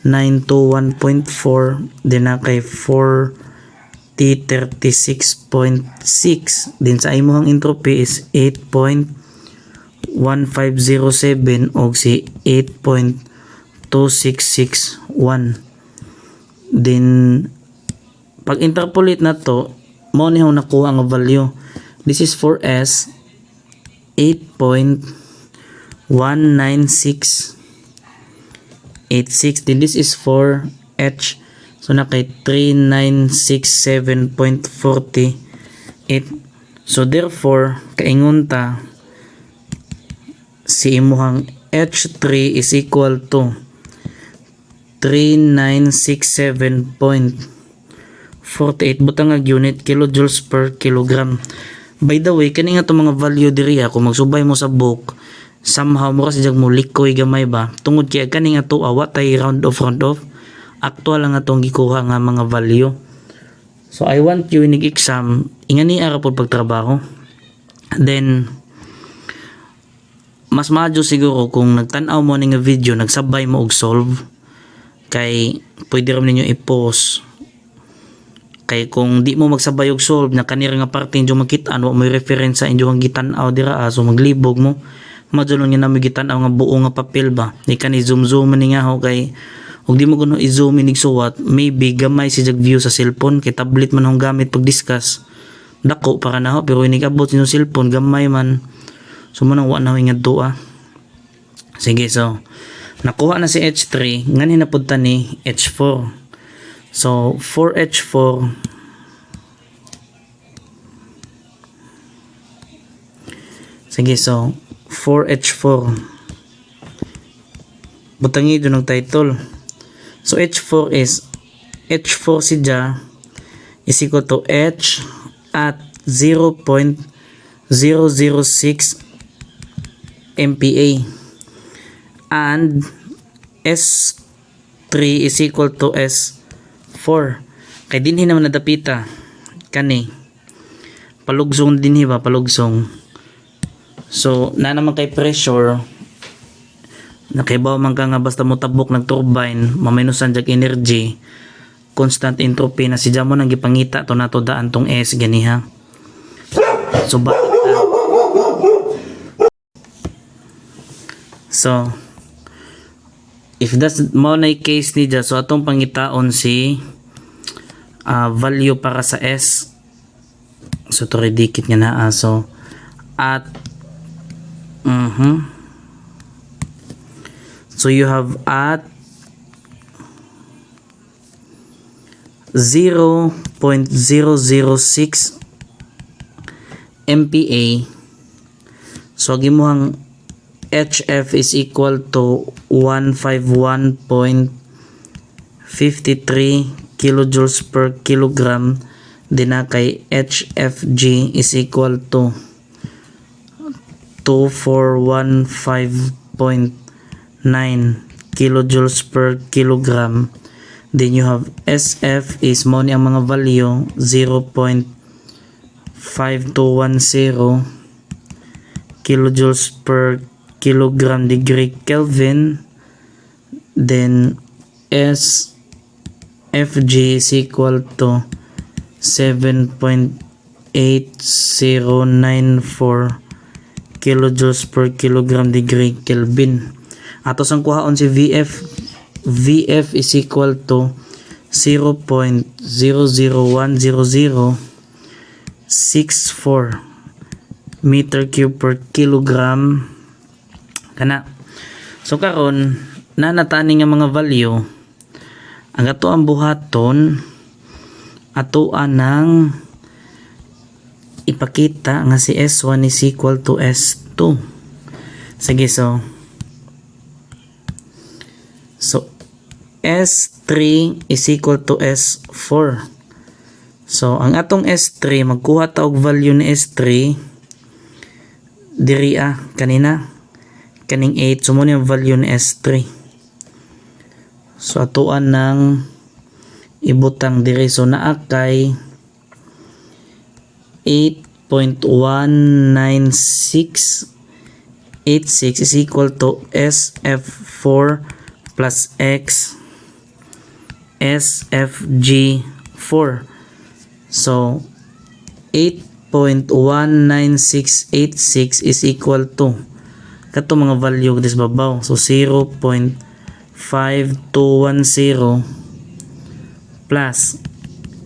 [SPEAKER 1] 3921.4 din na kay 4036.6 din sa imong entropy is 8.1507 og si 8.2661. Then pag interpolate na to mo ni ang nakuha ang value. This is for S 8.19686. Then this is for H, so na kay 3967.48. so therefore kaingon ta si imuhang H3 is equal to 3967.48 butang ang unit kilojoules per kilogram. By the way, kani nga itong mga value diri kung magsubay mo sa book, somehow mo kasi mo likoy gamay ba tungod kaya kani nga to awa tay round off actual lang atong gikuha nga mga value. So I want you in exam ingani ara pod pagtrabaho, then mas maadyo siguro kung nagtan-aw mo ning video nagsabay mo og solve, kay pwede ram ninyo i-pause. Kay kung di mo magsabay og solve na kanira nga parte inyo makit-an wa mo reference sa inyo ang gitan-aw dira so maglibog mo madulong niya na gitan-aw nga buo nga papel ba ni kani zoom ni nga ho kay ug di mo kuno i-zoom inig suwat maybe gamay si jag view sa cellphone kay tablet man hong gamit pag discuss dako para na ho pero inig abot sa cellphone gamay man so mo nang wa na nga duha. Sige, so nakuha na si H3 ngani na pud ta ni H4. So 4H4 sige, so 4H4 butangi doon ang title. So H4 is H4 sidya is equal to H at 0.006 MPa and S3 is equal to S4. Kay dinhi naman nadapita kani palugsong dinhi ba palugsong. So na naman kay pressure nakaibaw man ka nga basta mo tabok ng turbine maminusan jag energy constant entropy na si mo nang gipangita to nato daan tong S ganiha. So so if that's mo na case ni so atong pangitaon si value para sa S. So to redikit nga na so at so you have at 0.006 MPa. So gimuhang HF is equal to 151.53 kilojoules per kilogram, din na kay HFG is equal to 2415.9 kilojoules per kilogram. Then you have SF is mo ni ang mga value 0.5210 kilojoules per kilogram degree Kelvin. Then SFG is equal to 7.8094 kilojoules per kilogram degree Kelvin. Ato sang kuhaon si VF is equal to 0.0010064 meter cube per kilogram kana. So karon nanatani nga mga value ang ato ang buhaton ato anang ipakita nga si S1 is equal to S2. Sige, so S3 is equal to S4. So ang atong S3 magkuha ta og value ni S3 diri kanina kaning 8, so mo ni ang value ni S3. So atoan nang ibutang diri, so naa kay 8.19686 is equal to SF4 plus X SFG4. So 8.19686 is equal to kato mga value dis babaw, so 0.5210 plus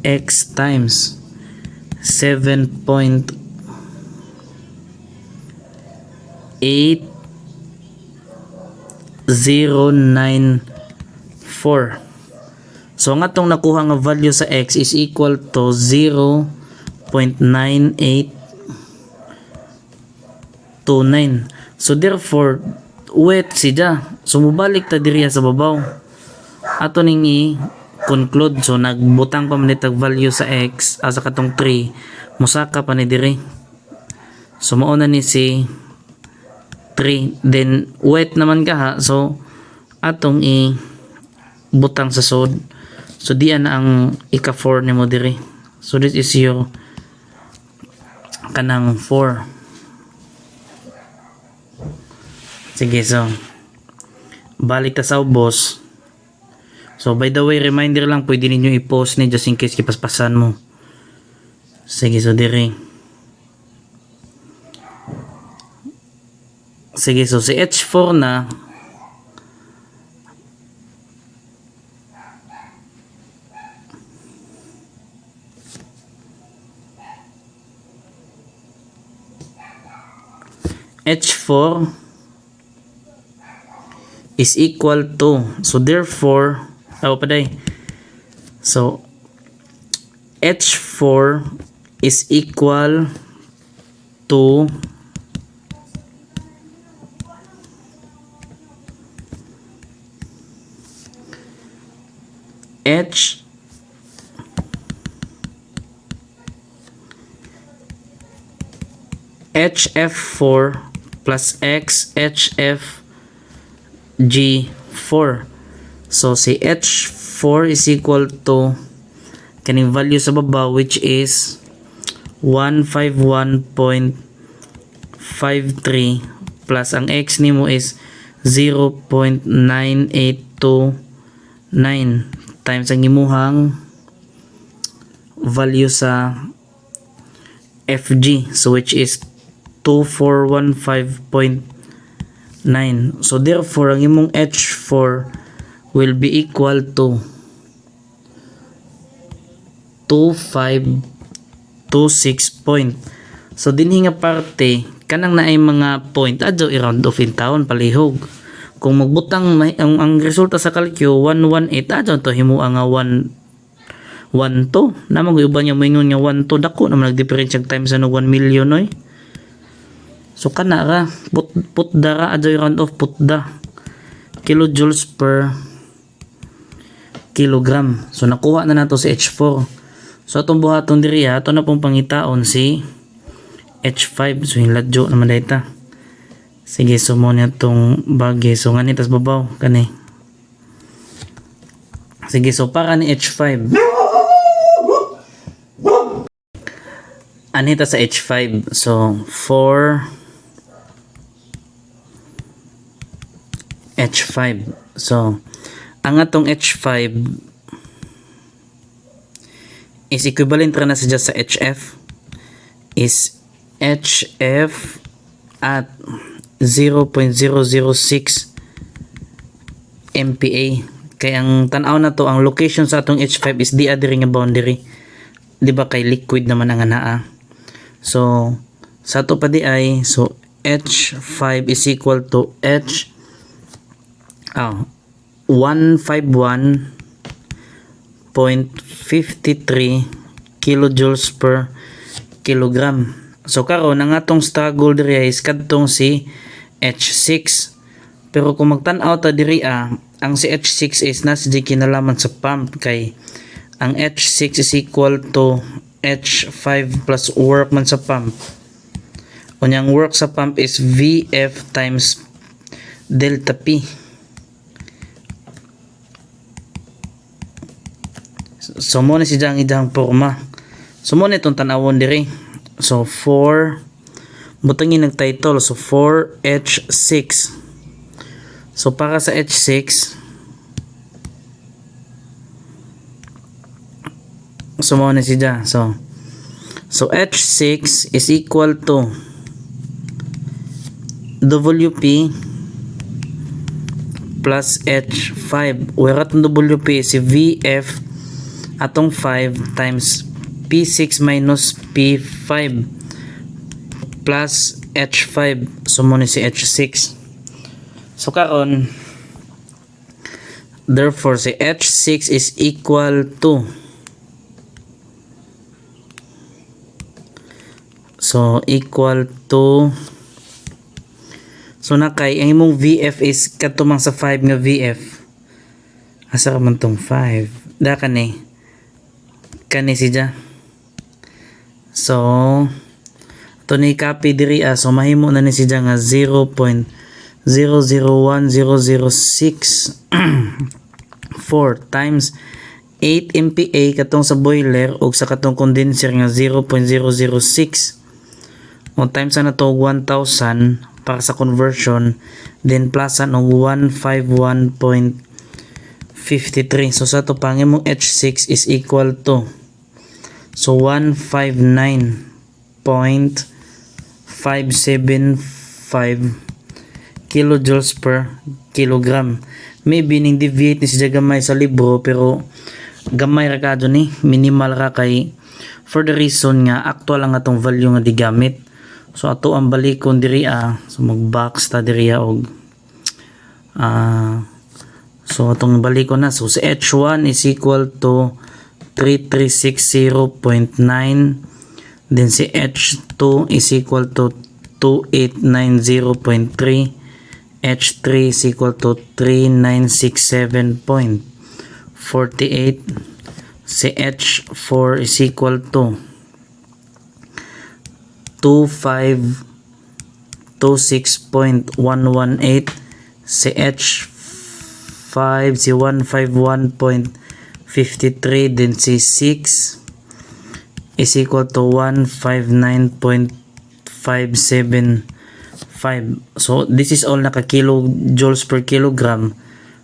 [SPEAKER 1] X times 7.8094. So ang atong nakuha nga value sa X is equal to 0.9829. So therefore wet siya, so mubalik ta diriya sa babaw ato ning i-conclude. So nagbutang pa man itag value sa X sa katong 3 musaka pa ni diri, so mauna ni si 3, then wet naman ka ha, so atong i-butang sa sod, so diyan na ang ika 4 ni mo diri. So this is your kanang 4. Sige, so balik ta sa ubos. So by the way, reminder lang, pwede ninyo i-post ni just in case kipaspasan mo. Sige, so diri. Sige, so si H4 na H4 is equal to, so therefore so H4 is equal to HF4 plus X HFG4. So si H4 is equal to kaning value sa baba, which is 151.53 plus ang X nimo is 0.9829 times ang imuhang value sa FG, so which is 2415.9. So therefore ang imong H4 will be equal to 2526 point. So dinhi nga parte kanang naay mga point adto i-round off in town palihog. Kung magbutang ang resulta sa kalkyo 118 adto to himuang nga 1 to namang uban niya moingon nga 1 to dako naman nagdiferensya time sa 1 million oy. So kana ra putda ra adjoy round off putda kilojoules per kilogram. So nakuha na nato si H4. So atong buhaton diri ato na pong pangitaon si H5. So hinladyo naman dayta. Sige, so mo niya tong bagay. So ngani tas babaw kani. Sige, so para ni H5. Anita sa H5. So 4 H5. So ang atong H5 is equivalent ra na siya sa HF is HF at 0.006 MPa. Kaya ang tanaw na to, ang location sa atong H5 is di adiri nga boundary. Di ba kay liquid naman ang anaa. So sa to pa di ay so H5 is equal to 151.53 kilojoules per kilogram. So karon ang atong struggle diri is kadtong si H6. Pero kung magtan-aw ta diri ang si H6 is nasa di kinalaman sa pump kay ang H6 is equal to H5 plus work man sa pump. Unyang work sa pump is VF times delta P. So mo na si jang idang porma. So mo na itong tanawon diri. So 4 butangin ng title. So 4H6. So para sa H6 so mo na si ja. So H6 is equal to WP plus H5 where atong WP si VF atong 5 times P6 minus P5 plus H5. So mo ni si H6. So karon therefore si H6 is equal to nakay ang imong VF is katumang sa 5 nga VF. Asa ka man tong 5? Da kani siya. So to ni copy diri so mahimo na ni siya nga 0.001006 4 times 8 MPa katong sa boiler ug sa katong condenser nga 0.006 o times na to 1000 para sa conversion then plusan og 151.53. So sa to pangimong H6 is equal to 159.575 kilojoules per kilogram. Maybe ning deviate ni siya gamay sa libro pero gamay ra kadto ni minimal ra kay for the reason nga actual lang atong value nga digamit. So ato ang balikon diri so mag-box ta diri og so atong balikon na so si H1 is equal to 3360.9 then si H2 is equal to 2890.3 H3 is equal to 3967.48 si H4 is equal to 2526.118 si H5 si 151.53 then si 6 is equal to 159.575. So this is all naka kilojoules per kilogram.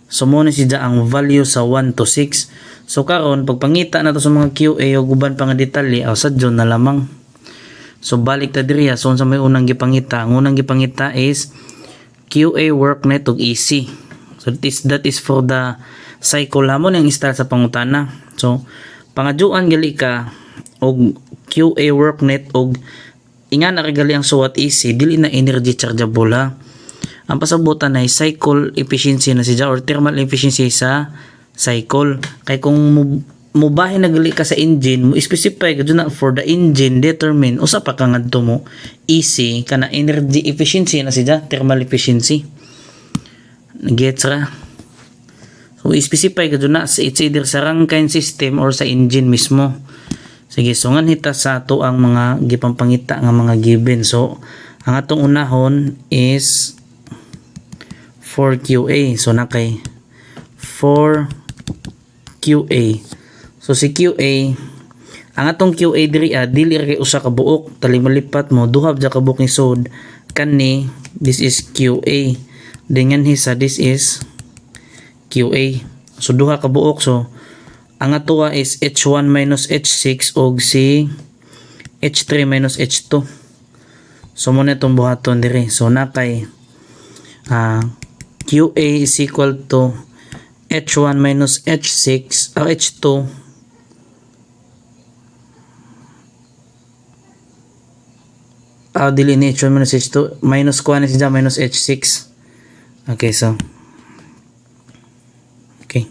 [SPEAKER 1] So mo na siya ang value sa 1 to 6. So karon pagpangita nato sa mga QA o guban pa nga detalye sadyo na lamang. So balik ta diri so sa may unang gipangita. Ang unang gipangita is QA work net og EC. So that is for the cycle hamon ang start sa pangutana. So pangadjuan gali ka og QA work net og inga na regali ang suwat EC dili na energy chargeable ha. Ang pasabutan ay cycle efficiency na siya or thermal efficiency sa cycle. Kay kung mubahin nagali ka sa engine mo specify ka na for the engine determine usa pa ka ngadto mo easy kana energy efficiency na siya thermal efficiency gets ra. So specify ka na sa it's either sa Rankine system or sa engine mismo. Sige, so nganhita sa ato ang mga gipampangita nga mga given. So ang atong unahon is 4QA. So na kay 4QA. So si QA, ang atong QA diri dili kay usa ka buok, tali malipat mo duha ja ka buok ni sod kani this is QA. Dengan hisa this is QA. So duha ka buok, so ang atoa is H1 minus H6 og si H3 minus H2. So mo na itong buhaton diri. So na kay QA is equal to H1 minus H6 or H2 dili ni H1 minus H2 minus kuha na siya minus H6. Okay, so okay,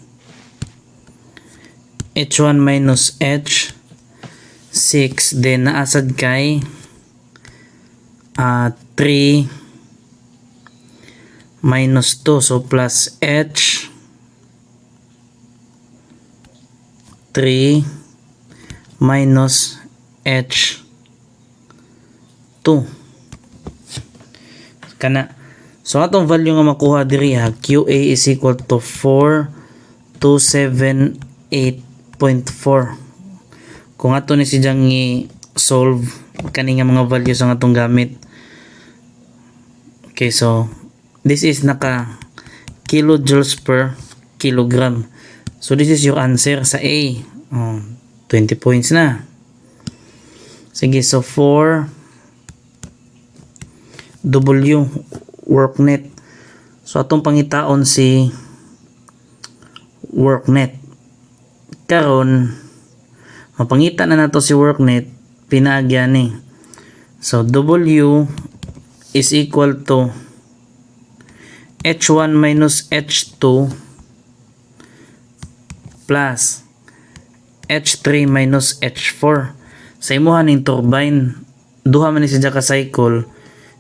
[SPEAKER 1] H1 minus H6 then naasad kay 3 minus 2 so plus H 3 minus H 2 kana. So atong value nga makuha diri QA is equal to 4278.4 kung ato ni sidyang i-solve kani nga mga values ang atong gamit. Okay, so this is naka kilojoules per kilogram. So this is your answer sa A. 20 points na. Sige, so for W work net. So atong pangitaon si work net. Karon mapangita na nato si work net pinaagya ni. So W is equal to H1 minus H2 plus H3 minus H4. Sa imuha ning turbine duha man ni siya ka cycle,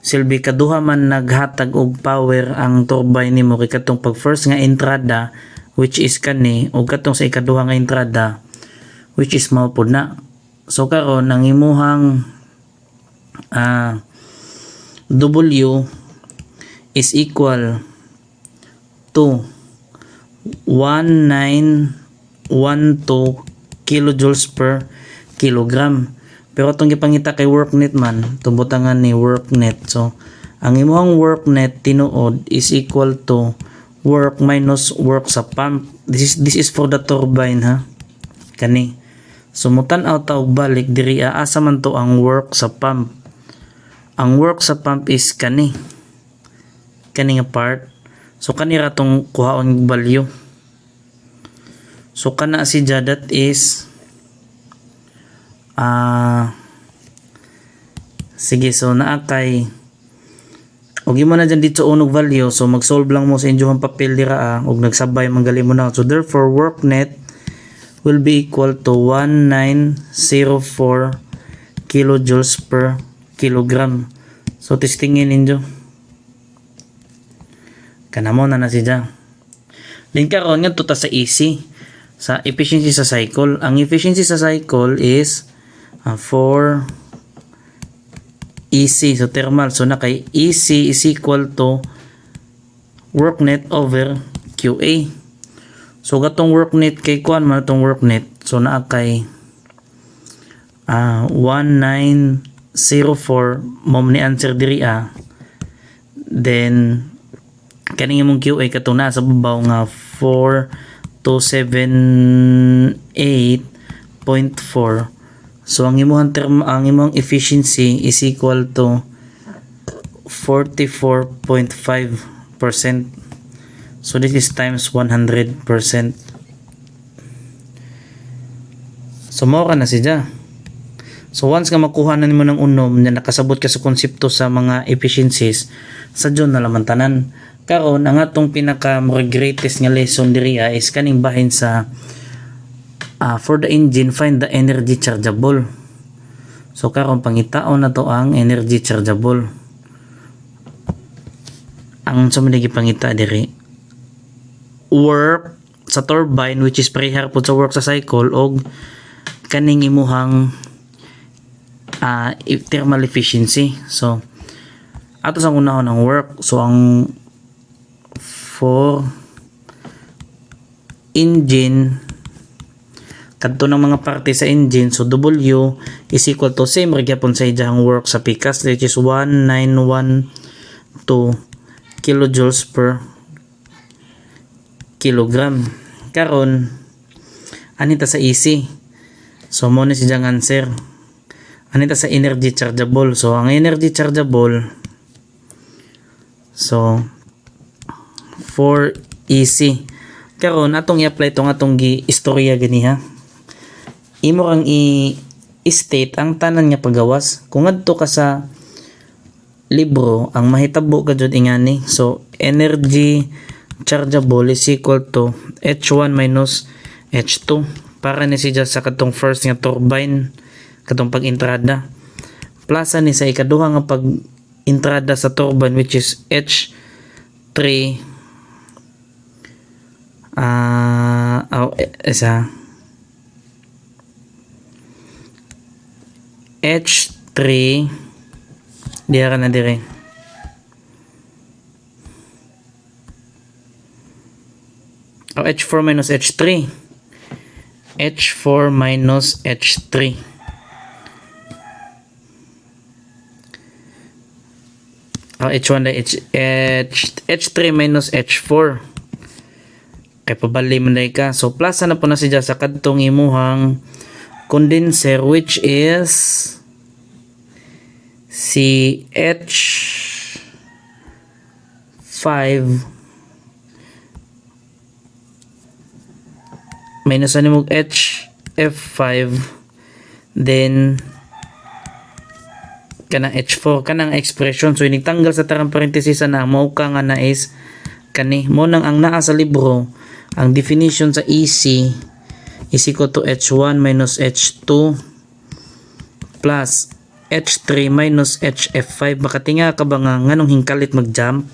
[SPEAKER 1] silbi kaduha man naghatag og power ang turbine nimo kay katong pag first nga entrada which is kani ug katong sa ikaduha nga entrada which is mao pud na. So karon ang imuhang W is equal to 1912 kilojoules per kilogram. Pero itong gipangita kay work net man, tumbutangan ni work net. So, ang imong work net tinuod is equal to work minus work sa pump. This is for the turbine ha. Kani. So, mutan-aw ta og balik diri asa man to ang work sa pump. Ang work sa pump is kani. Kani nga part. So, kani ra tong kuhaon value. So, kana si that is sige, so naa kay og imo na dyan dito unog value, so mag-solve lang mo sa inyong papel dira og nagsabay manggali mo na. So therefore work net will be equal to 1904 kilojoules per kilogram. So testingin ninyo kanamo na siya. Din karon nga tuta sa easy sa efficiency sa cycle. Ang efficiency sa cycle is for EC, so thermal. So na kay EC is equal to work net over QA. So gatong work net kay kuan man tong work net. So naa kay 1904 mo ni answer diri Then kaning imong QA katong naa sa babaw nga 4278.4. So ang imong efficiency is equal to 44.5%. So this is times 100%. So mao ka na siya. So once nga makuha na nimo ng unom na nakasabot ka sa konsepto sa mga efficiencies, sa dyon na laman tanan. Karon ang atong pinaka greatest nga lesson diri is kaning bahin sa for the engine, find the energy chargeable. So karon pangitaon na to ang energy chargeable. Ang sumunod pangita diri, work sa turbine which is parehar pud sa work sa cycle og kaning imuhang thermal efficiency. So ato sa unahon ang work. So ang for engine, kadto ng mga parte sa engine, so W is equal to same ra gyapon sa iyang work sa pikas, which is 1912 kilojoules per kilogram. Karon anita sa EC, so mo ni siyang answer. Anita sa energy chargeable, so ang energy chargeable, so for EC karon atong i-apply tong atong gi-istorya gani ha. Imo kang i-state ang tanan nga pagawas. Kung adto ka sa libro, ang mahitabo ka jud ingani. So energy chargeable is equal to H1 minus H2 para ni siya sa katong first nga turbine, katong pag-entrada. Plus ni sa ikaduha nga pag-entrada sa turbine which is H3 H3 diya ka na dire. H4 minus H3. H4 minus H3. H1 na H3 minus H4. Kay pabali man day ka. So plus na po na siya sa kadtong imuhang condenser which is si H5 minus mo HF5 then kanang H4 kanang expression. So initanggal sa tarang parenthesis na mao ka nga na is kani mo nang ang naa sa libro. Ang definition sa EC is equal to H1 minus H2 plus H3 minus HF5. Makatinga ka ba nga nganong hingkalit mag-jump?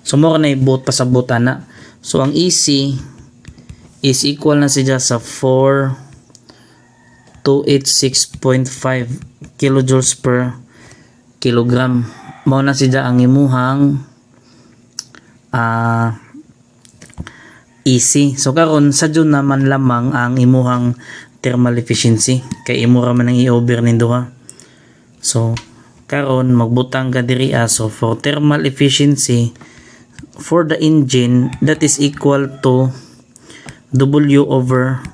[SPEAKER 1] So mo na ibot pasabot na. So ang EC is equal na siya sa 4286.5 kilojoules per kilogram. Mao na siya ang imuhang EC. So karon sa jud naman lamang ang imuhang thermal efficiency kay imo ra man ang i-over nindo ha. So karon magbutang ka diri so for thermal efficiency for the engine, that is equal to W over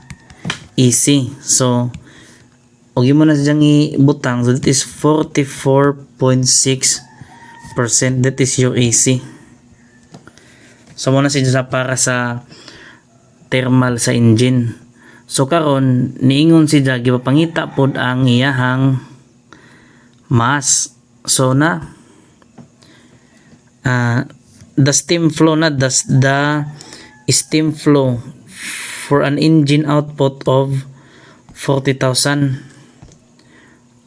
[SPEAKER 1] EC. So og imo na siyang ibutang, so that is 44.6%. that is your EC. So muna siya para sa thermal sa engine. So karon niingon siya gipapangita pod ang iyahang mass. So na the steam flow na the steam flow for an engine output of 40,000.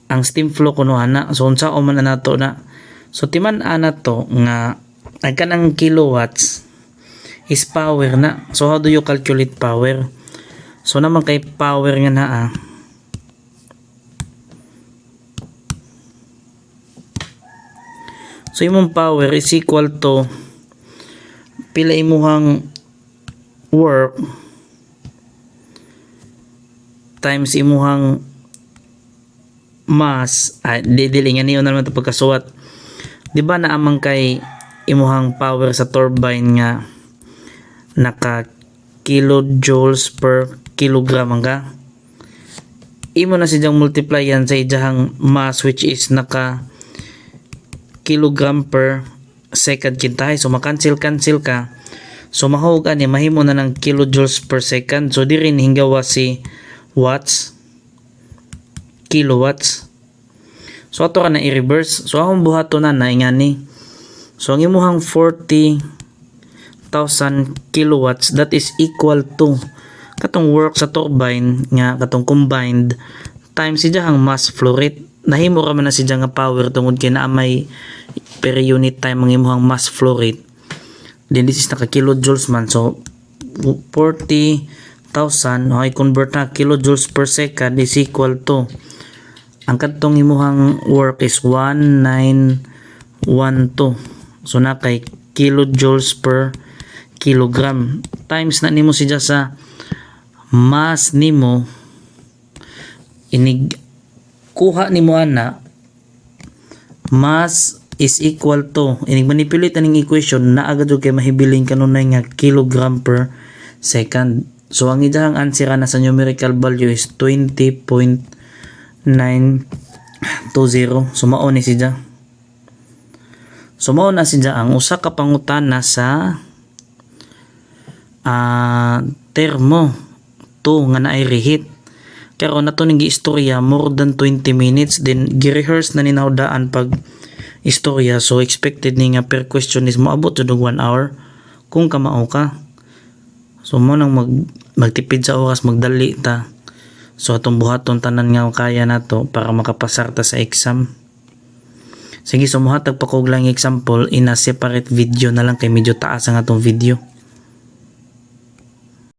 [SPEAKER 1] Ang steam flow kuno ana. So unsa o man nato na. So timan ana to nga ang kanang kilowatts is power na. So how do you calculate power? So naman kay power nga naa so imong power is equal to pila imuhang work times imuhang mass. Dili nga niyo naman ito pagkasuwat. Diba na amang kay imuhang power sa turbine nga naka kilojoules per kilogram nga. Imo na sidyang multiply yan sa ijahang mass which is naka kilogram per second kintahay. So makancel ka. So mahug ani mahimo na ng kilojoules per second. So di rin hinggawa si watts, kilowatts. So ato ka na i-reverse. So akong buhato na ingani. So ang imuhang 40,000 kilowatts, that is equal to katong work sa turbine nga katong combined times siya ang mass flow rate. Nahimo ra man na siya nga power tungod kay naa may per unit time ang imong mass flow rate. Then this is naka kilojoules man, so 40,000 okay, convert na kilojoules per second is equal to ang kadtong imong work is 1912, so na kay kilojoules per kilogram times na nimo siya sa mass nimo, inig kuha nimo ana mass is equal to, inig manipulate aning equation na agad kay mahibiling kanunay nga kilogram per second. So ang idahang answer na sa numerical value is 20.920. So mao ni siya. So mao na siya ang usa ka pangutana sa termo 2 nga naay reheat. Karon nato ning giistorya more than 20 minutes, then gi-rehearse na ni nawdaan pag istorya, so expected ni nga per question is moabot jud og 1 hour kung kamao ka. So mo nang magtipid sa oras, magdali ta. So atong buhaton tanan nga kaya nato para makapasar ta sa exam. Sige, so muhatag pa kog lang example in a separate video na lang kay medyo taas ang atong video.